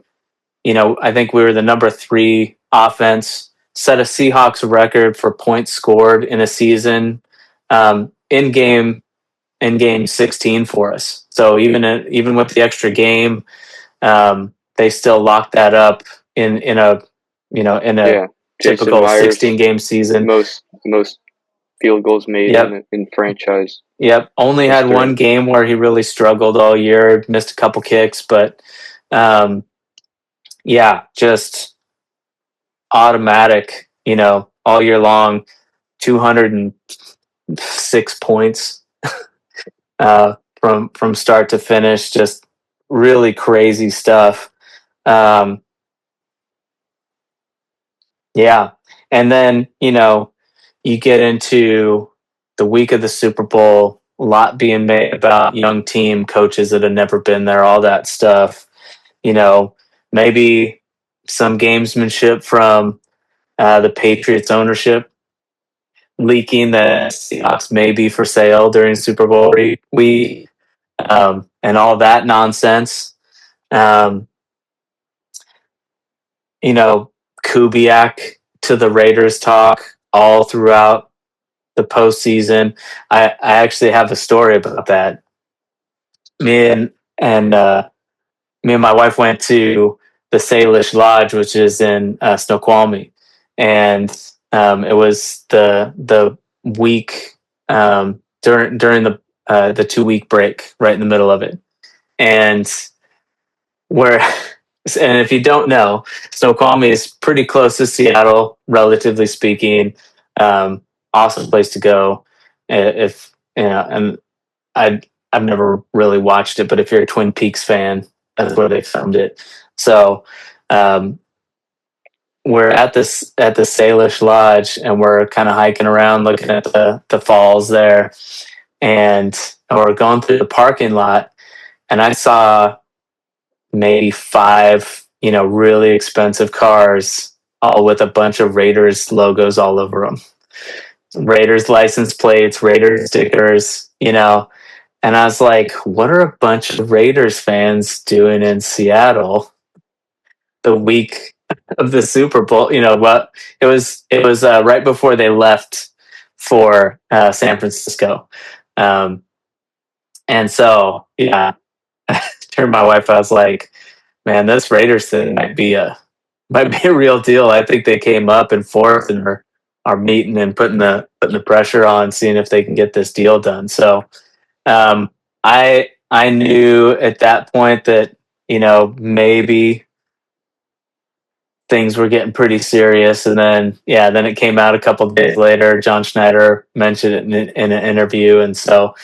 I think we were the number 3 offense. Set a Seahawks record for points scored in a season in game 16 for us. So even with the extra game, they still locked that up in a typical 16-game season. Most field goals made in franchise. Yep. Only history. Had 1 game where he really struggled all year, missed a couple kicks, but just automatic, all year long, 206 points from start to finish, just really crazy stuff. And then, you get into the week of the Super Bowl, a lot being made about young team coaches that have never been there, all that stuff. Maybe some gamesmanship from the Patriots ownership leaking that Seahawks may be for sale during Super Bowl week, and all that nonsense. Kubiak to the Raiders talk all throughout the postseason. I actually have a story about that. Me and my wife went to the Salish Lodge, which is in Snoqualmie, and it was the week during the 2 week break right in the middle of it, and where. And if you don't know, Snoqualmie is pretty close to Seattle, relatively speaking. Awesome place to go. If you know, and I've never really watched it, but if you're a Twin Peaks fan, that's where they filmed it. So um, we're at the Salish Lodge, and we're kind of hiking around, looking at the falls there, and we're going through the parking lot, and I saw maybe five, really expensive cars, all with a bunch of Raiders logos all over them. Raiders license plates, Raiders stickers, And I was like, what are a bunch of Raiders fans doing in Seattle the week of the Super Bowl? What it was right before they left for San Francisco. And so, yeah, I turned to my wife, I was like, man, this Raiders thing might be a real deal. I think they came up and forth and are meeting and putting the pressure on, seeing if they can get this deal done. So I knew at that point that maybe things were getting pretty serious, and then it came out a couple of days later. John Schneider mentioned it in an interview, and so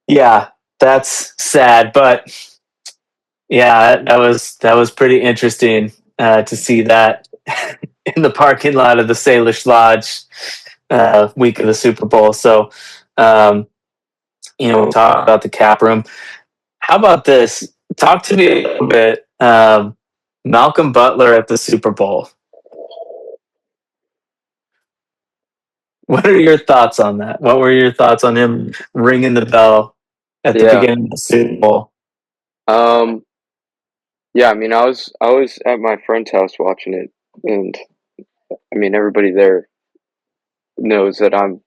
yeah, that's sad, but yeah, that was pretty interesting to see that in the parking lot of the Salish Lodge week of the Super Bowl. So we'll talk about the cap room. How about this? Talk to me a little bit. Malcolm Butler at the Super Bowl. What are your thoughts on that? What were your thoughts on him ringing the bell at the beginning of the Super Bowl? Yeah, I mean, I was at my friend's house watching it, and I mean, everybody there knows that I'm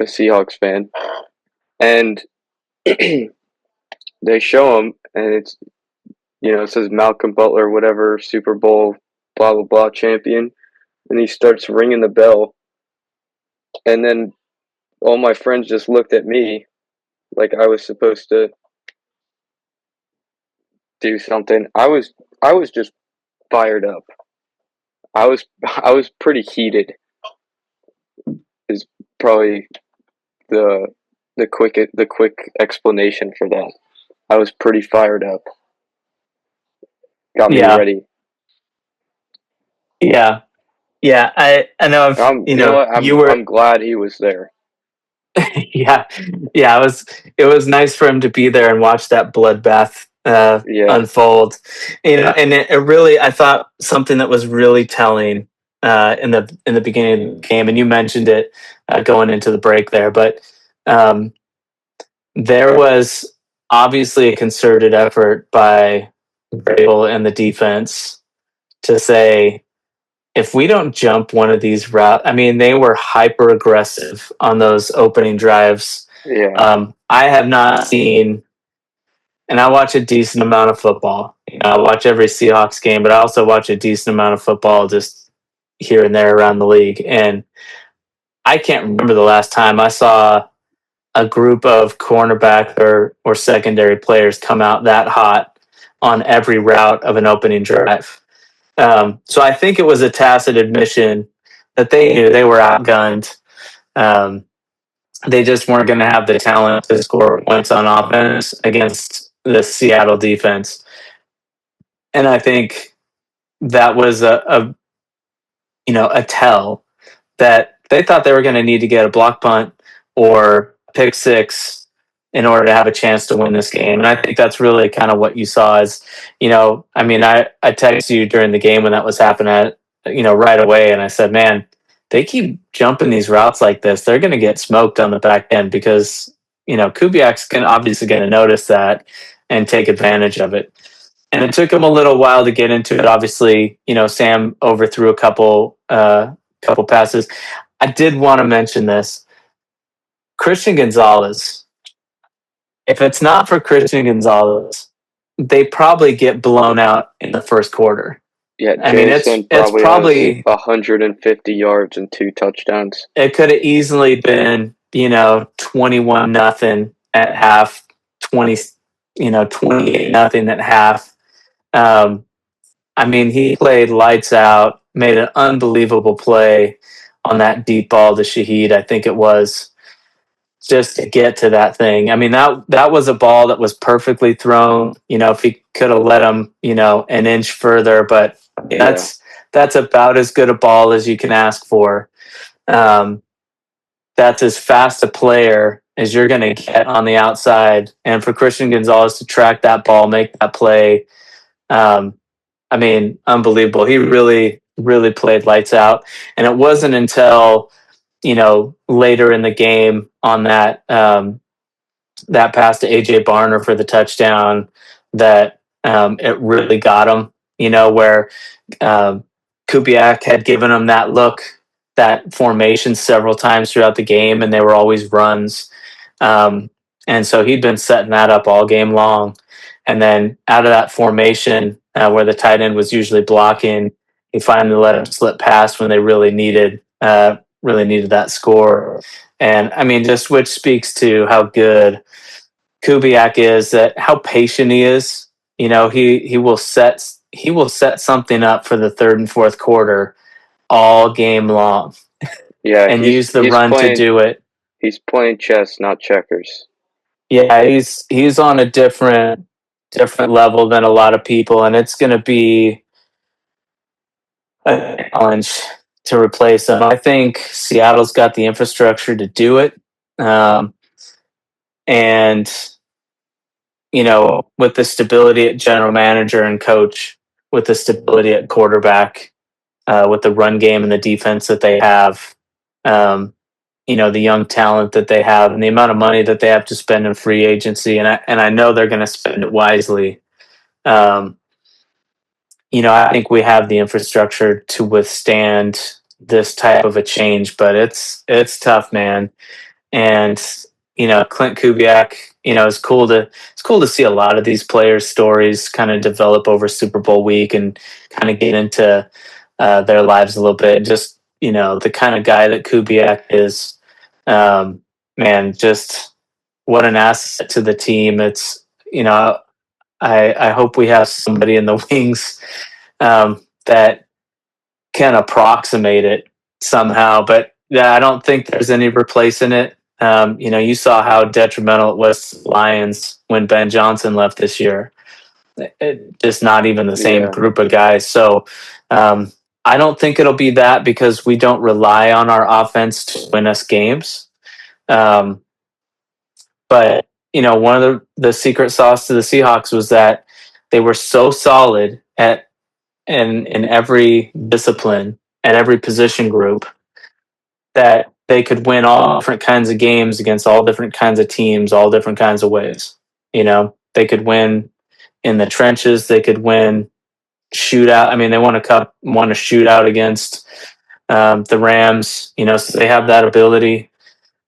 a Seahawks fan, and they show him, and it says Malcolm Butler, whatever, Super Bowl, blah blah blah, champion, and he starts ringing the bell, and then all my friends just looked at me like I was supposed to do something. I was just fired up. I was pretty heated. Is probably the the quick explanation for that. I was pretty fired up. Got me Yeah, ready. yeah, yeah. I know. You know what? You I'm were. glad he was there. Yeah, yeah. It was nice for him to be there and watch that bloodbath Yeah, unfold. And it really, I thought something that was really telling in the beginning of the game, and you mentioned it going into the break there, but um, there was obviously a concerted effort by Vrabel and the defense to say, if we don't jump one of these routes, I mean, they were hyper aggressive on those opening drives. yeah, I have not seen, and I watch a decent amount of football. I watch every Seahawks game, but I also watch a decent amount of football just here and there around the league. And I can't remember the last time I saw a group of cornerback or secondary players come out that hot on every route of an opening drive. So I think it was a tacit admission that they knew they were outgunned. Um, they just weren't going to have the talent to score points on offense against the Seattle defense. And I think that was a tell that they thought they were going to need to get a block punt or pick six in order to have a chance to win this game. And I think that's really kind of what you saw is, I mean, I texted you during the game when that was happening, right away. And I said, man, they keep jumping these routes like this, they're going to get smoked on the back end because, Kubiak's obviously going to notice that and take advantage of it. And it took him a little while to get into it. Obviously, Sam overthrew a couple passes. I did want to mention this. Christian Gonzalez. If it's not for Christian Gonzalez, they probably get blown out in the first quarter. yeah. I mean, it's Jason it's probably has probably 150 yards and 2 touchdowns. it could have easily been 21-0 at half, 20, 28-0 at half. Um, I mean, he played lights out, made an unbelievable play on that deep ball to Shaheed, I think it was, just to get to that thing. I mean, that was a ball that was perfectly thrown. If he could have let him, an inch further, but Yeah. that's about as good a ball as you can ask for. Um, that's as fast a player as you're going to get on the outside, and for Christian Gonzalez to track that ball, make that play. Um, I mean, unbelievable. He really, really played lights out. And it wasn't until, later in the game on that pass to AJ Barner for the touchdown that it really got him, where um, Kubiak had given him that look, that formation several times throughout the game, and they were always runs. Um, and so he'd been setting that up all game long. And then out of that formation, where the tight end was usually blocking, he finally let him slip past when they really needed that score. And I mean, just which speaks to how good Kubiak is, that how patient he is. He will set something up for the third and fourth quarter all game long Yeah, and he's use the he's run to playing do it. he's playing chess, not checkers. Yeah, he's on a different level than a lot of people, and it's going to be a challenge to replace him. I think Seattle's got the infrastructure to do it, and with the stability at general manager and coach, with the stability at quarterback, with the run game and the defense that they have, um, the young talent that they have, and the amount of money that they have to spend in free agency, and I know they're going to spend it wisely. Um, I think we have the infrastructure to withstand this type of a change, but it's tough, man. And Clint Kubiak, it's cool to see a lot of these players' stories kind of develop over Super Bowl week and kind of get into their lives a little bit. Just the kind of guy that Kubiak is, man, just what an asset to the team. It's I hope we have somebody in the wings that can approximate it somehow. But yeah, I don't think there's any replacing it. You saw how detrimental it was to the Lions when Ben Johnson left this year. Just not even the same Yeah. group of guys. So I don't think it'll be that, because we don't rely on our offense to win us games. Um, but one of the secret sauce to the Seahawks was that they were so solid in every discipline, at every position group, that they could win all different kinds of games against all different kinds of teams, all different kinds of ways. They could win in the trenches. They could win shootout. I mean, they won a shootout against the Rams. So they have that ability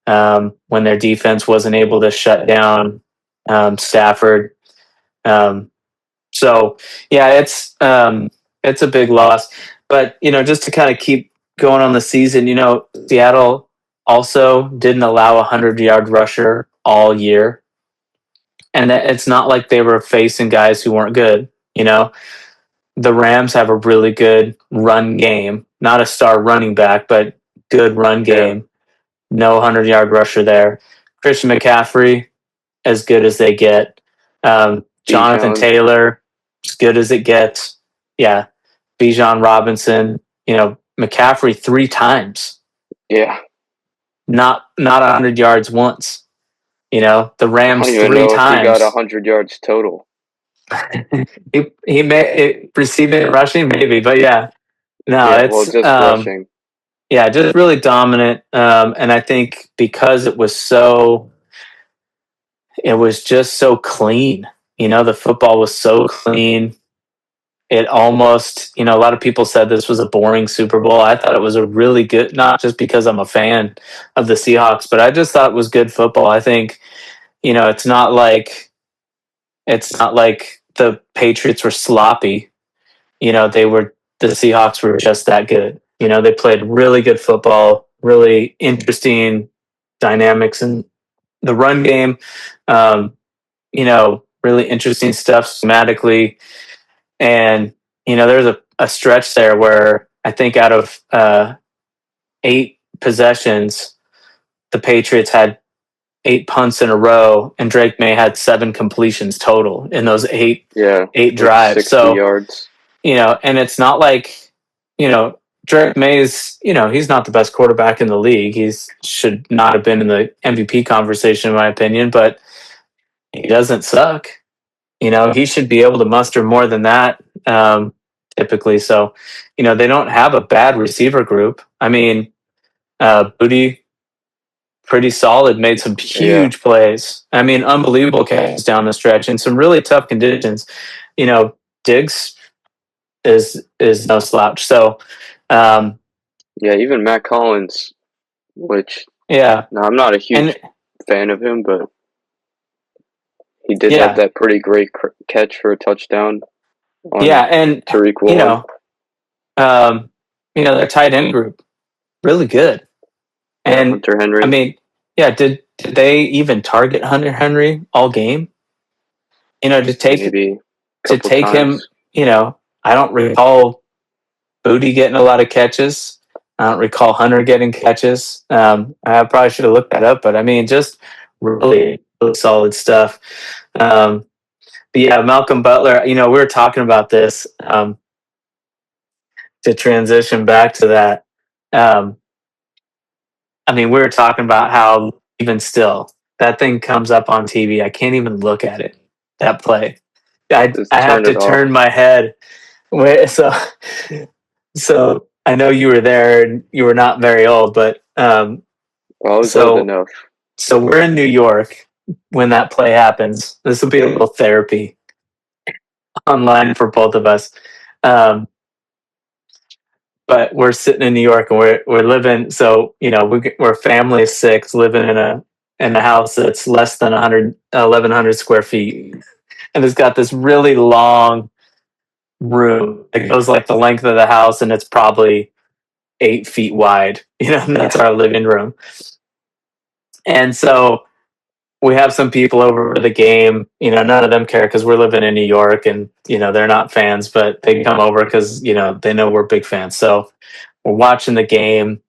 when their defense wasn't able to shut down Stafford. Um, so yeah, it's a big loss. But just to kind of keep going on the season, Seattle also didn't allow a 100-yard rusher all year, and it's not like they were facing guys who weren't good. The Rams have a really good run game, not a star running back, but good run Yeah. game. No 100-yard rusher there. Christian McCaffrey, as good as they get. Jonathan Bijan. Taylor, as good as it gets. Yeah. Bijan Robinson, McCaffrey 3 times, Yeah. not 100 yards once. The I don't Rams even three know if he got times. 100 yards total. He may receiving and rushing maybe, but yeah, no, Yeah, well, it's just rushing. yeah, just really dominant. And I think because it was just so clean. The football was so clean. It almost, a lot of people said this was a boring Super Bowl. I thought it was a really good, not just because I'm a fan of the Seahawks, but I just thought it was good football. I think, it's not like the Patriots were sloppy. The Seahawks were just that good. They played really good football, really interesting, dynamics in the run game. Um, really interesting stuff schematically. And, there's a stretch there where I think out of 8 possessions, the Patriots had 8 punts in a row, and Drake May had 7 completions total in those eight like drives. 60 So, yards. and it's not like, Drake May's, he's not the best quarterback in the league. He's should not have been in the MVP conversation, in my opinion, but he doesn't suck. He should be able to muster more than that, typically. So, they don't have a bad receiver group. I mean, Booty, pretty solid, made some Yeah, huge plays. I mean, unbelievable catches down the stretch in some really tough conditions. Diggs is no slouch. So, um, yeah. Even Matt Collins, which yeah, no, I'm not a and huge fan of him, but he did have yeah, that pretty great catch for a touchdown yeah, on and Tariq you Woolen. know, their tight end group really good. Yeah, And Hunter I Henry, mean, yeah, did they even target Hunter Henry all game? To take maybe a to couple take him, times. I don't recall Booty getting a lot of catches. I don't recall Hunter getting catches. I probably should have looked that up, but I mean, just really, really solid stuff. Um, but yeah, Malcolm Butler. We were talking about this to transition back to that. Um, I mean, we were talking about how even still that thing comes up on TV. I can't even look at it. That play, Just I have turned to it off. turn my head. So I know you were there and you were not very old, but Well, I was old so enough. we're in New York when that play happens. This will be a little therapy online for both of us. Um, but we're sitting in New York and we're living. So we're a family of 6 living in a house that's less than 1,100 square feet, and it's got this really long room. It goes like the length of the house, and it's probably 8 feet wide. And that's our living room. And so we have some people over for the game. None of them care because we're living in New York, and they're not fans, but they come over because they know we're big fans. So we're watching the game.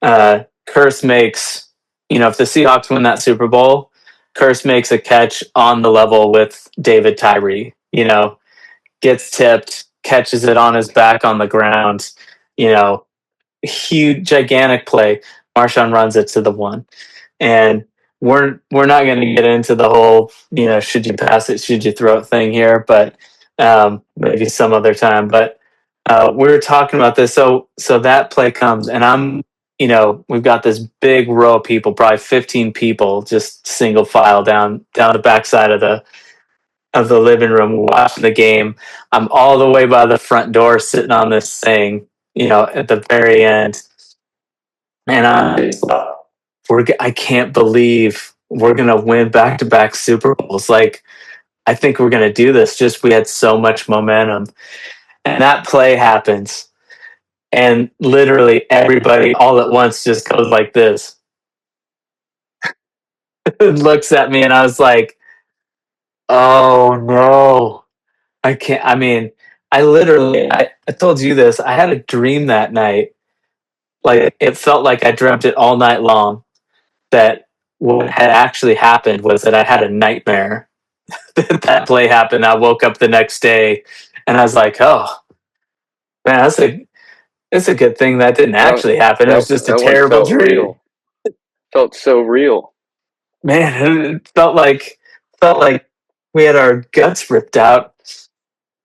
Curse makes, if the Seahawks win that Super Bowl, Curse makes a catch on the level with David Tyree. Gets tipped, catches it on his back on the ground. You know, Huge, gigantic play. Marshawn runs it to the 1, and we're not going to get into the whole should you pass it, should you throw it thing here, but maybe some other time. But we were talking about this. So that play comes, and we've got this big row of people, probably 15 people, just single file down the backside of the living room watching the game. I'm all the way by the front door, sitting on this thing, at the very end, and I can't believe we're gonna win back to back Super Bowls. Like, I think we're gonna do this. Just we had so much momentum, and that play happens, and literally everybody all at once just goes like this, looks at me, and I was like, "Oh no, I can't." I mean, I told you this. I had a dream that night. Like, it felt like I dreamt it all night long. That what had actually happened was that I had a nightmare that play happened. I woke up the next day and I was like, "Oh man, it's a good thing that didn't That actually happen. It was just a that one terrible felt dream." real. Felt so real. Man, it felt like we had our guts ripped out.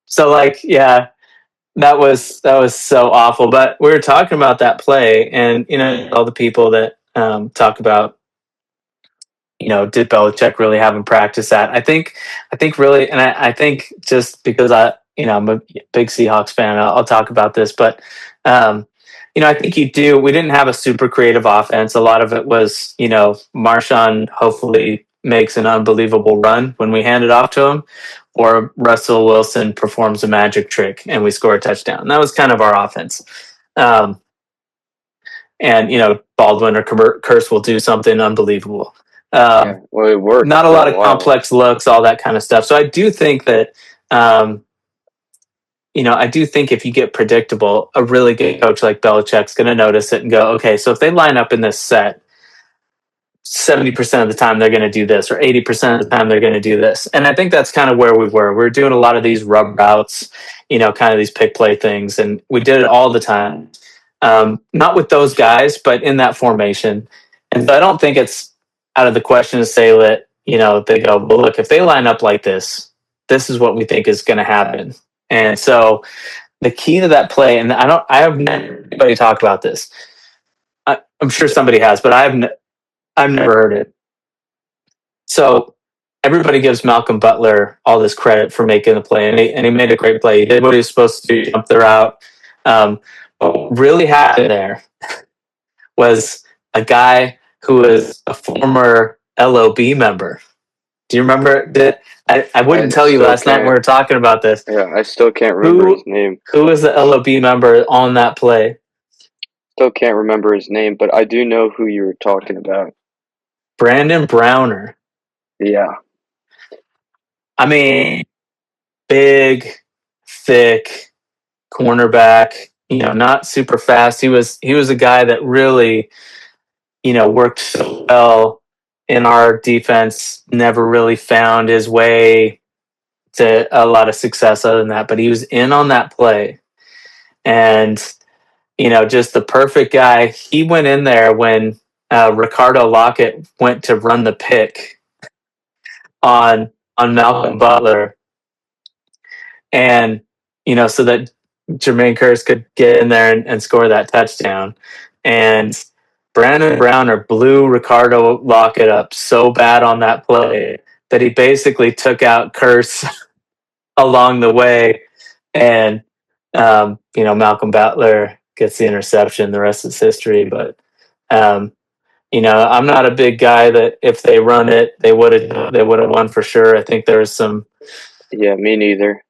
So, like, yeah, that was so awful. But we were talking about that play, and all the people that talk about, did Belichick really have him practice that? I think really, and I think just because I'm a big Seahawks fan, I'll talk about this, but I think you do. We didn't have a super creative offense. A lot of it was, Marshawn hopefully makes an unbelievable run when we hand it off to him, or Russell Wilson performs a magic trick and we score a touchdown. That was kind of our offense. Um, and Baldwin or Curse will do something unbelievable. Well, it worked Not a for lot a of while. complex looks, all that kind of stuff. So I do think that, I do think if you get predictable, a really good coach like Belichick's going to notice it and go, okay, so if they line up in this set, 70% of the time they're going to do this, or 80% of the time they're going to do this. And I think that's kind of where we were. We are doing a lot of these rub routes, kind of these pick play things. And we did it all the time. Not with those guys, but in that formation. And so I don't think it's out of the question to say that, they go, well, look, if they line up like this is what we think is going to happen. And so the key to that play, and I have never heard anybody talk about this. I'm sure somebody has, but I've never heard it. So everybody gives Malcolm Butler all this credit for making the play, and he made a great play. He did what he was supposed to do, jump the route. What really happened there was a guy who was a former LOB member. Do you remember that? I wouldn't tell you last night when we were talking about this. Yeah, I still can't remember his name. Who was the LOB member on that play? Still can't remember his name, but I do know who you were talking about. Brandon Browner. Yeah. I mean, big, thick cornerback, not super fast. He was a guy that really, worked so well in our defense, never really found his way to a lot of success other than that. But he was in on that play. And, just the perfect guy. He went in there when Ricardo Lockett went to run the pick on Malcolm Butler. And, so that Jermaine Kearse could get in there and score that touchdown. And Brandon Browner blew Ricardo Lockett up so bad on that play that he basically took out Kearse along the way. And, Malcolm Butler gets the interception. The rest is history. But, I'm not a big guy that if they run it, they would have won for sure. I think there's some. Yeah, me neither.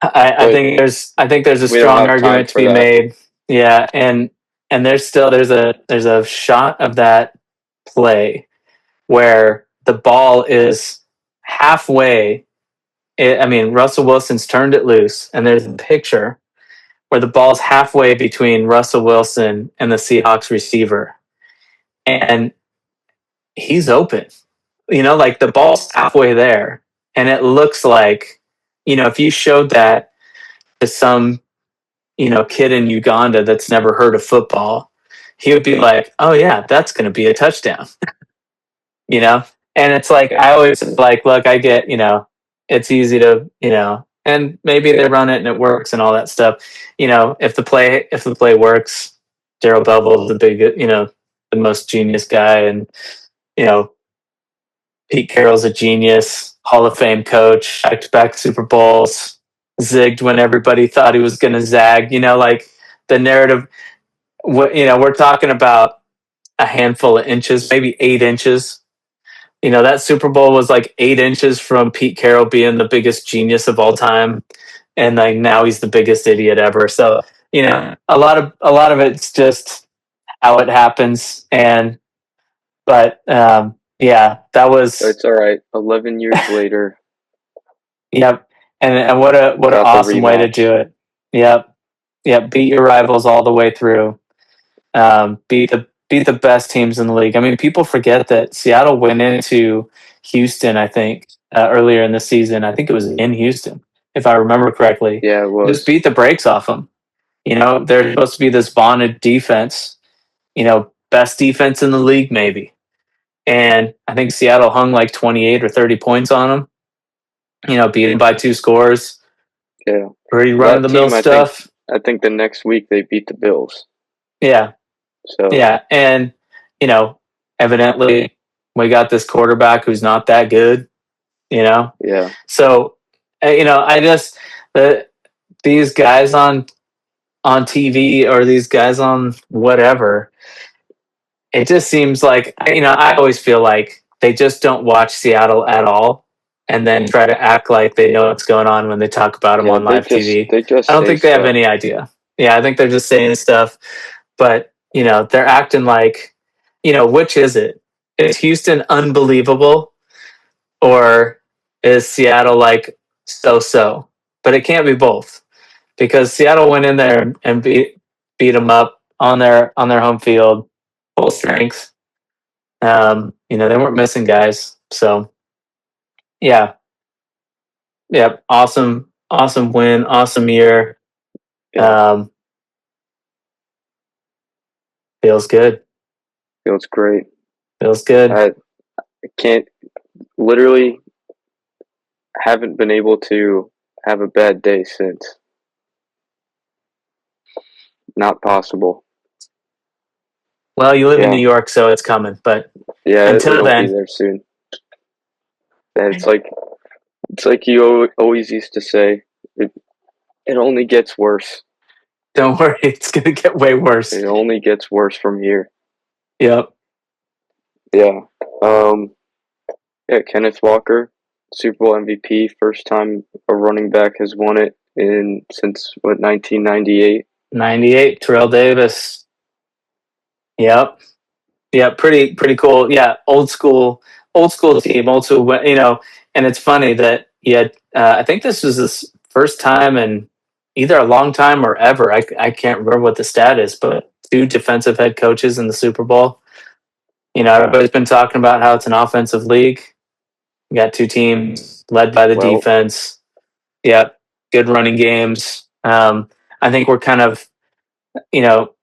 I think there's a strong argument to be made. Yeah, and there's a shot of that play where the ball is halfway. Russell Wilson's turned it loose, and there's a picture where the ball's halfway between Russell Wilson and the Seahawks receiver, and he's open. Like the ball's halfway there, and it looks like, if you showed that to some, kid in Uganda that's never heard of football, he would be like, oh yeah, that's going to be a touchdown. And it's like, I always like, look, I get, it's easy to, and maybe they run it and it works and all that stuff. If the play works, Daryl Bevell is the big, the most genius guy. And, Pete Carroll's a genius, Hall of Fame coach, back-to-back Super Bowls, zigged when everybody thought he was going to zag. Like the narrative, we're talking about a handful of inches, maybe 8 inches. That Super Bowl was like 8 inches from Pete Carroll being the biggest genius of all time, and like now he's the biggest idiot ever. So a lot of it's just how it happens, but yeah, that was. It's all right. 11 years later. Yep, and what an awesome way to do it. Yep. Beat your rivals all the way through. Beat the best teams in the league. I mean, people forget that Seattle went into Houston, I think, earlier in the season. I think it was in Houston, if I remember correctly. Yeah, it was. Just beat the brakes off them. They're supposed to be this bonded defense, best defense in the league, maybe. And I think Seattle hung like 28 or 30 points on them. Beat them by 2 scores. Yeah. Pretty run-of-the-mill stuff. I think the next week they beat the Bills. Yeah. So yeah, and evidently we got this quarterback who's not that good. Yeah. So I just these guys on TV or these guys on whatever. It just seems like I always feel like they just don't watch Seattle at all, and then try to act like they know what's going on when they talk about them on live TV. I don't think they have any idea. Yeah, I think they're just saying stuff, but they're acting like, which is it? Is Houston unbelievable, or is Seattle like so? But it can't be both, because Seattle went in there and beat them up on their home field, full strength. They weren't missing guys. So yeah, yeah, awesome win, awesome year. Yeah, Um, feels good. feels great. Feels good. I can't literally haven't been able to have a bad day since. Not possible. Well, you live in New Yeah, York, so it's coming. But yeah, until it'll be then, there soon. And it's like you always used to say. It only gets worse. don't worry, it's gonna get way worse. It only gets worse from here. Yep. Yeah. Um. Yeah. Kenneth Walker, Super Bowl MVP, first time a running back has won it in since what 1998. 98, Terrell Davis. Yep. Yeah, pretty cool. Yeah, old school team. Also, and it's funny that he had. I think this was his first time in either a long time or ever. I can't remember what the stat is, but two defensive head coaches in the Super Bowl. Everybody's been talking about how it's an offensive league. You got two teams led by the Well, defense. Yep, good running games. I think we're kind of, you know,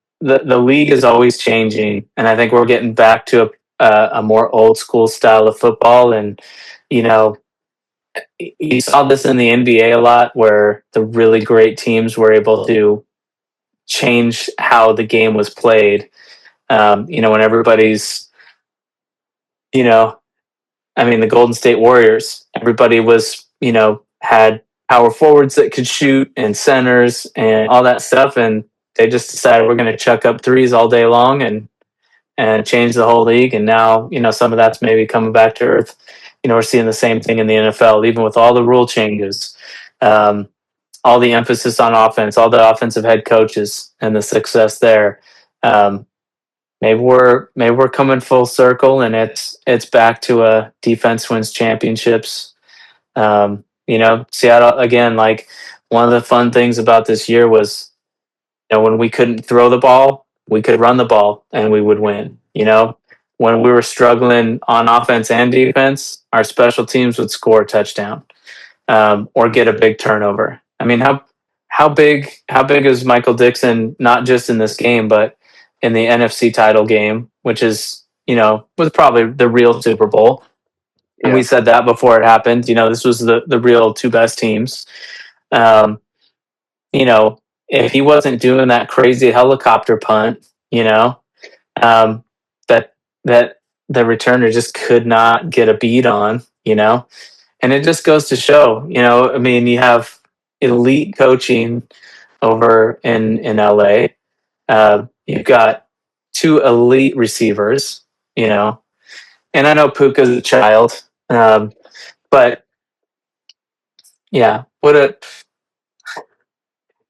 the league is always changing, and I think we're getting back to a more old school style of football. And you know, you saw this in the NBA a lot, where the really great teams were able to change how the game was played. When everybody's, you know, I mean, the Golden State Warriors, everybody was, had power forwards that could shoot and centers and all that stuff. And they just decided we're going to chuck up threes all day long and change the whole league. And now, some of that's maybe coming back to earth. We're seeing the same thing in the NFL, even with all the rule changes, um, all the emphasis on offense, all the offensive head coaches and the success there. Um, maybe we're coming full circle, and it's back to a defense wins championships. Seattle again. Like, one of the fun things about this year was, when we couldn't throw the ball, we could run the ball and we would win. When we were struggling on offense and defense, our special teams would score a touchdown, or get a big turnover. I mean, how big is Michael Dixon, not just in this game, but in the NFC title game, which is, was probably the real Super Bowl. And we yeah, said that before it happened. This was the real two best teams. Um, you know, if he wasn't doing that crazy helicopter punt, um, that that the returner just could not get a beat on, and it just goes to show, I mean, you have elite coaching over in LA. You've got two elite receivers, and I know Puka's a child, but yeah,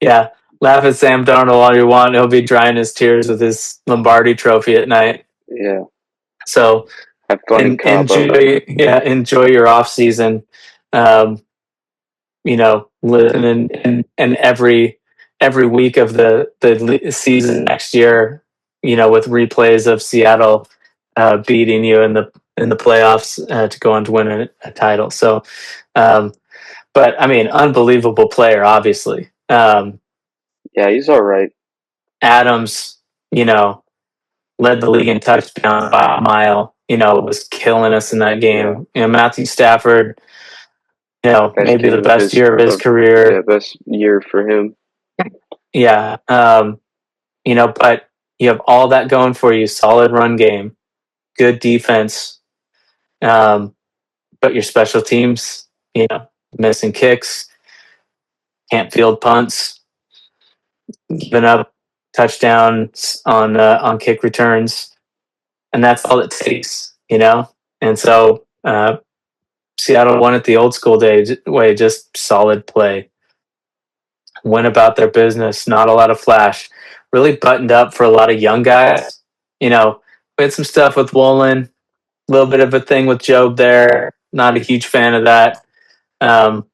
yeah, laugh at Sam Darnold all you want. He'll be drying his tears with his Lombardi trophy at night. yeah. So Have fun in Cabo. enjoy your off season. Um, Living in every week of the season next year, with replays of Seattle beating you in the playoffs to go on to win a title. So, but I mean, unbelievable player, obviously. Yeah, he's all right. Adams, led the league in touchdowns by a mile. Was killing us in that Yeah, game. Matthew Stafford, best maybe the game of best his year of his of yeah, career. best year for him. Yeah. But you have all that going for you. Solid run game, good defense. Um, but your special teams, missing kicks, can't field punts, giving up touchdowns on kick returns, and that's all it takes. And so Seattle won it the old school way, just solid play. Went about their business, not a lot of flash. really buttoned up for a lot of young guys. You know, we had some stuff with Woolen, a little bit of a thing with Job there. Not a huge fan of that. Um,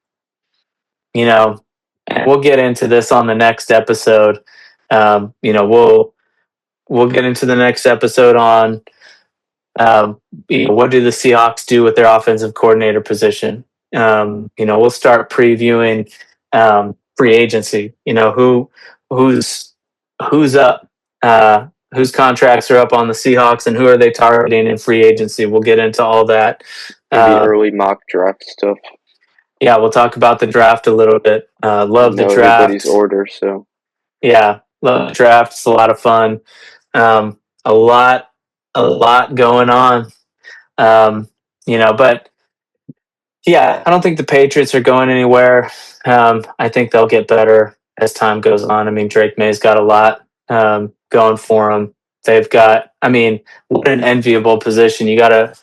you know, and we'll get into this on the next episode. We'll get into the next episode on what do the Seahawks do with their offensive coordinator position. We'll start previewing free agency. Who's who's up, whose contracts are up on the Seahawks, and who are they targeting in free agency. We'll get into all that. Maybe early mock draft stuff. Yeah, we'll talk about the draft a little bit. Love the draft. Everybody's order, so yeah, love the draft. It's a lot of fun. A lot going on. But yeah, I don't think the Patriots are going anywhere. I think they'll get better as time goes on. I mean, Drake May's got a lot going for them. They've got, what an enviable position. You got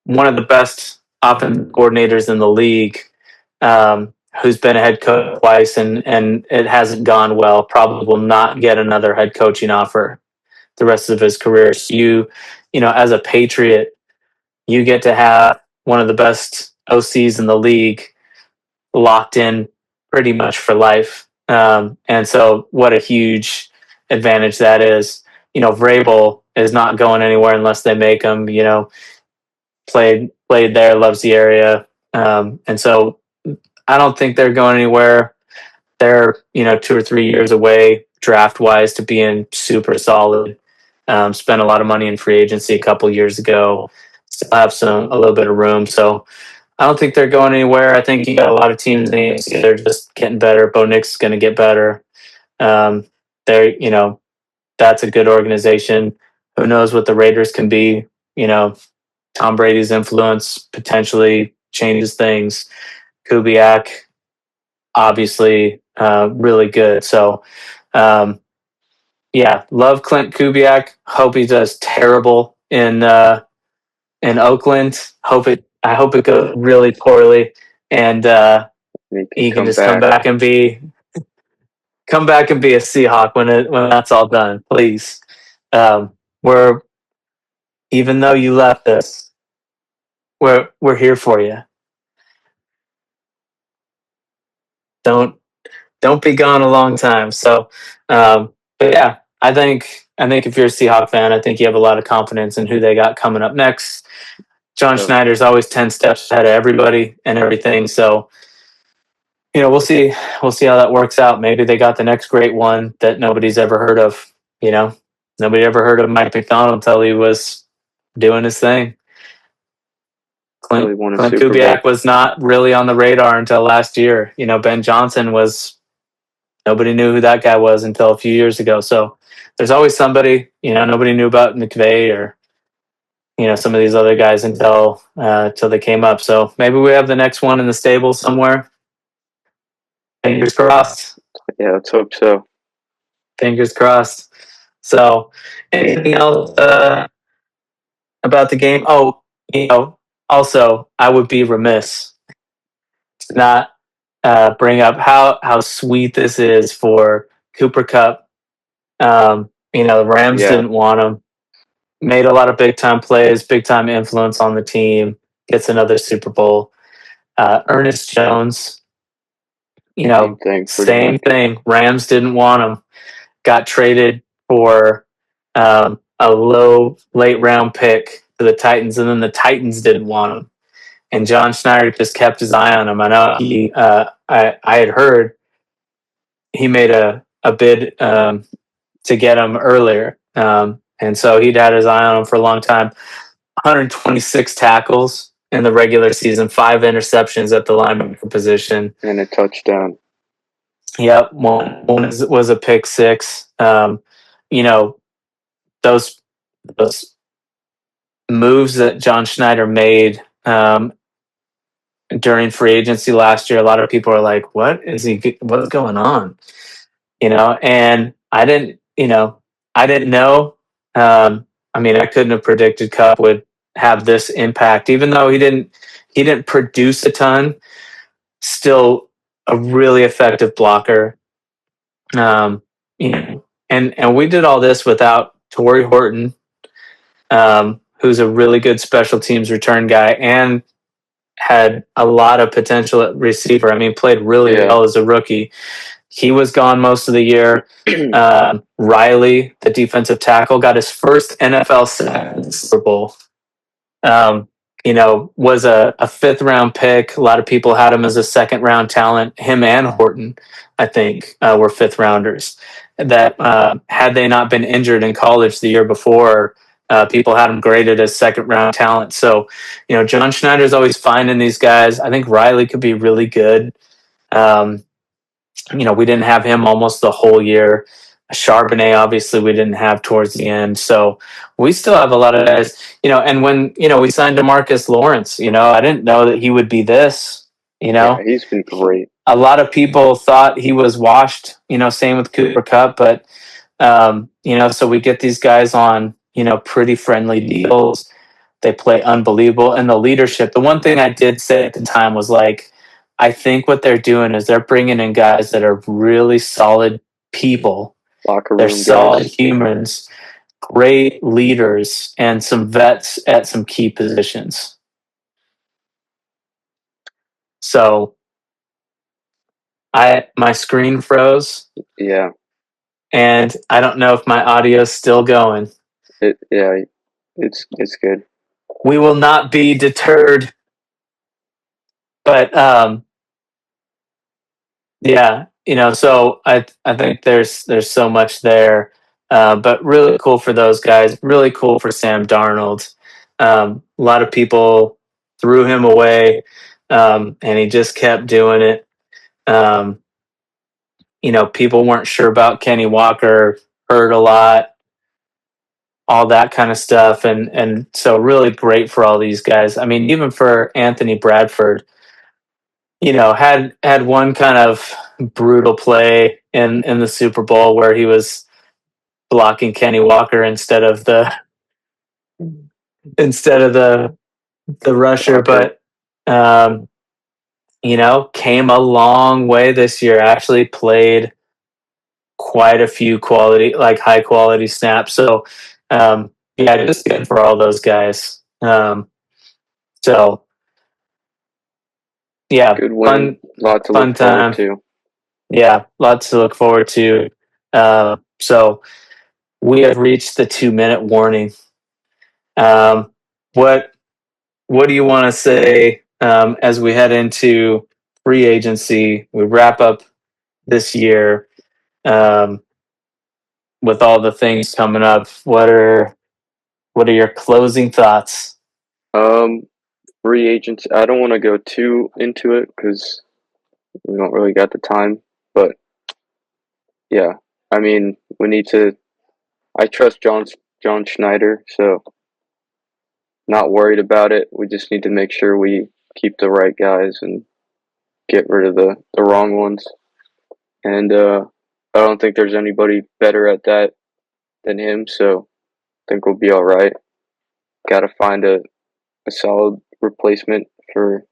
one of the best offensive coordinators in the league, who's been a head coach twice, and it hasn't gone well. Probably will not get another head coaching offer the rest of his career. So as a Patriot, you get to have one of the best OCs in the league locked in pretty much for life. And so what a huge advantage that is. Vrabel is not going anywhere unless they make him, played there, loves the area. And so I don't think they're going anywhere. They're, 2 or 3 years away draft wise to being super solid. Spent a lot of money in free agency a couple years ago. Still have a little bit of room. So I don't think they're going anywhere. I think you got a lot of teams in the AFC. They're just getting better. Bo Nix is going to get better. That's a good organization. Who knows what the Raiders can be? Tom Brady's influence potentially changes things. Kubiak, obviously, really good. So, love Clint Kubiak. Hope he does terrible in Oakland. I hope it goes really poorly, and he can just come back and be a Seahawk when that's all done. Please, even though you left us, we're here for you. Don't be gone a long time. So, but yeah, I think if you're a Seahawk fan, I think you have a lot of confidence in who they got coming up next. John Schneider's always 10 steps ahead of everybody and everything. So, we'll see how that works out. Maybe they got the next great one that nobody's ever heard of. Nobody ever heard of Mike McDonald until he was doing his thing. Clint Kubiak was not really on the radar until last year. Ben Johnson nobody knew who that guy was until a few years ago. So there's always somebody, nobody knew about McVay or, some of these other guys until they came up. So maybe we have the next one in the stable somewhere. Fingers crossed. Yeah, let's hope so. Fingers crossed. So anything else about the game? Oh, also, I would be remiss to not bring up how sweet this is for Cooper Kupp. The Rams didn't want him. Made a lot of big time plays, big time influence on the team. Gets another Super Bowl. Ernest Jones, same thing. Rams didn't want him. Got traded for a low late round pick to the Titans, and then the Titans didn't want him. And John Schneider just kept his eye on him. I know I had heard he made a bid to get him earlier. And so he'd had his eye on him for a long time. 126 tackles in the regular season, 5 interceptions at the linebacker position. And a touchdown. Yep, one was a pick 6. Those moves that John Schneider made during free agency last year, a lot of people are like, what's going on? And I didn't know. I couldn't have predicted Kupp would have this impact, even though he didn't produce a ton. Still a really effective blocker. and we did all this without Torrey Horton, who's a really good special teams return guy and had a lot of potential at receiver. I mean, played really well as a rookie. He was gone most of the year. Riley, the defensive tackle, got his first NFL sack in the Super Bowl. Was a fifth round pick. A lot of people had him as a second round talent. Him and Horton, I think, were fifth rounders. That had they not been injured in college the year before, people had him graded as second round talent. So, John Schneider's always finding these guys. I think Riley could be really good. We didn't have him almost the whole year. Charbonnet, obviously, we didn't have towards the end. So we still have a lot of guys, and when, we signed DeMarcus Lawrence, I didn't know that he would be this, Yeah, he's been great. A lot of people thought he was washed, same with Cooper Kupp, but, so we get these guys on, pretty friendly deals. They play unbelievable. And the leadership, the one thing I did say at the time was like, I think what they're doing is they're bringing in guys that are really solid people. Locker room they're solid guys. humans, great leaders, and some vets at some key positions. So my screen froze. Yeah. And I don't know if my audio is still going. It's good. We will not be deterred. But yeah, so I think there's so much there. But really cool for those guys. Really cool for Sam Darnold. A lot of people threw him away, and he just kept doing it. People weren't sure about Kenny Walker, heard a lot, all that kind of stuff. And so really great for all these guys. I mean, even for Anthony Bradford, had one kind of brutal play in the Super Bowl where he was blocking Kenny Walker instead of the rusher, but came a long way this year. Actually played quite a few high quality snaps. So just good for all those guys. So yeah, good win. Lots to look forward to. Yeah, lots to look forward to. So we have reached the 2-minute warning. What do you want to say as we head into free agency? We wrap up this year with all the things coming up. What are your closing thoughts? Free agents. I don't want to go too into it because we don't really got the time. But yeah, I mean, we need to. I trust John Schneider, so not worried about it. We just need to make sure we keep the right guys and get rid of the wrong ones. And I don't think there's anybody better at that than him, so I think we'll be all right. Got to find a solid replacement for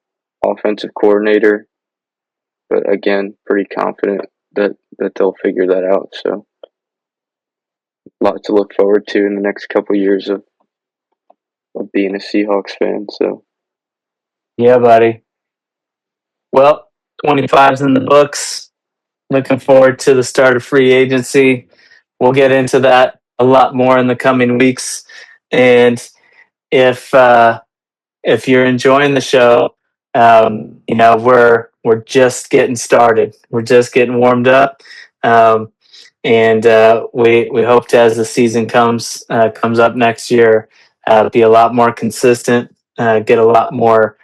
offensive coordinator, but again, pretty confident that they'll figure that out. So, a lot to look forward to in the next couple of years of being a Seahawks fan. So, yeah, buddy. Well, 25's in the books. Looking forward to the start of free agency. We'll get into that a lot more in the coming weeks. And if you're enjoying the show, we're just getting started. We're just getting warmed up, and we hope to, as the season comes up next year, be a lot more consistent, get a lot more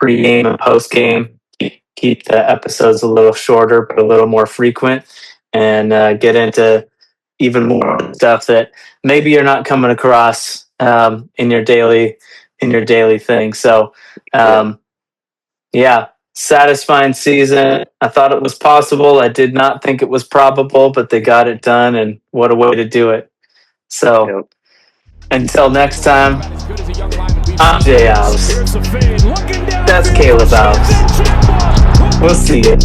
pre-game and post-game. Keep the episodes a little shorter, but a little more frequent, and get into even more stuff that maybe you're not coming across in your daily thing. So, satisfying season. I thought it was possible. I did not think it was probable, but they got it done, and what a way to do it. So, until next time, I'm JAlves. That's Caleb Alves. We'll see you.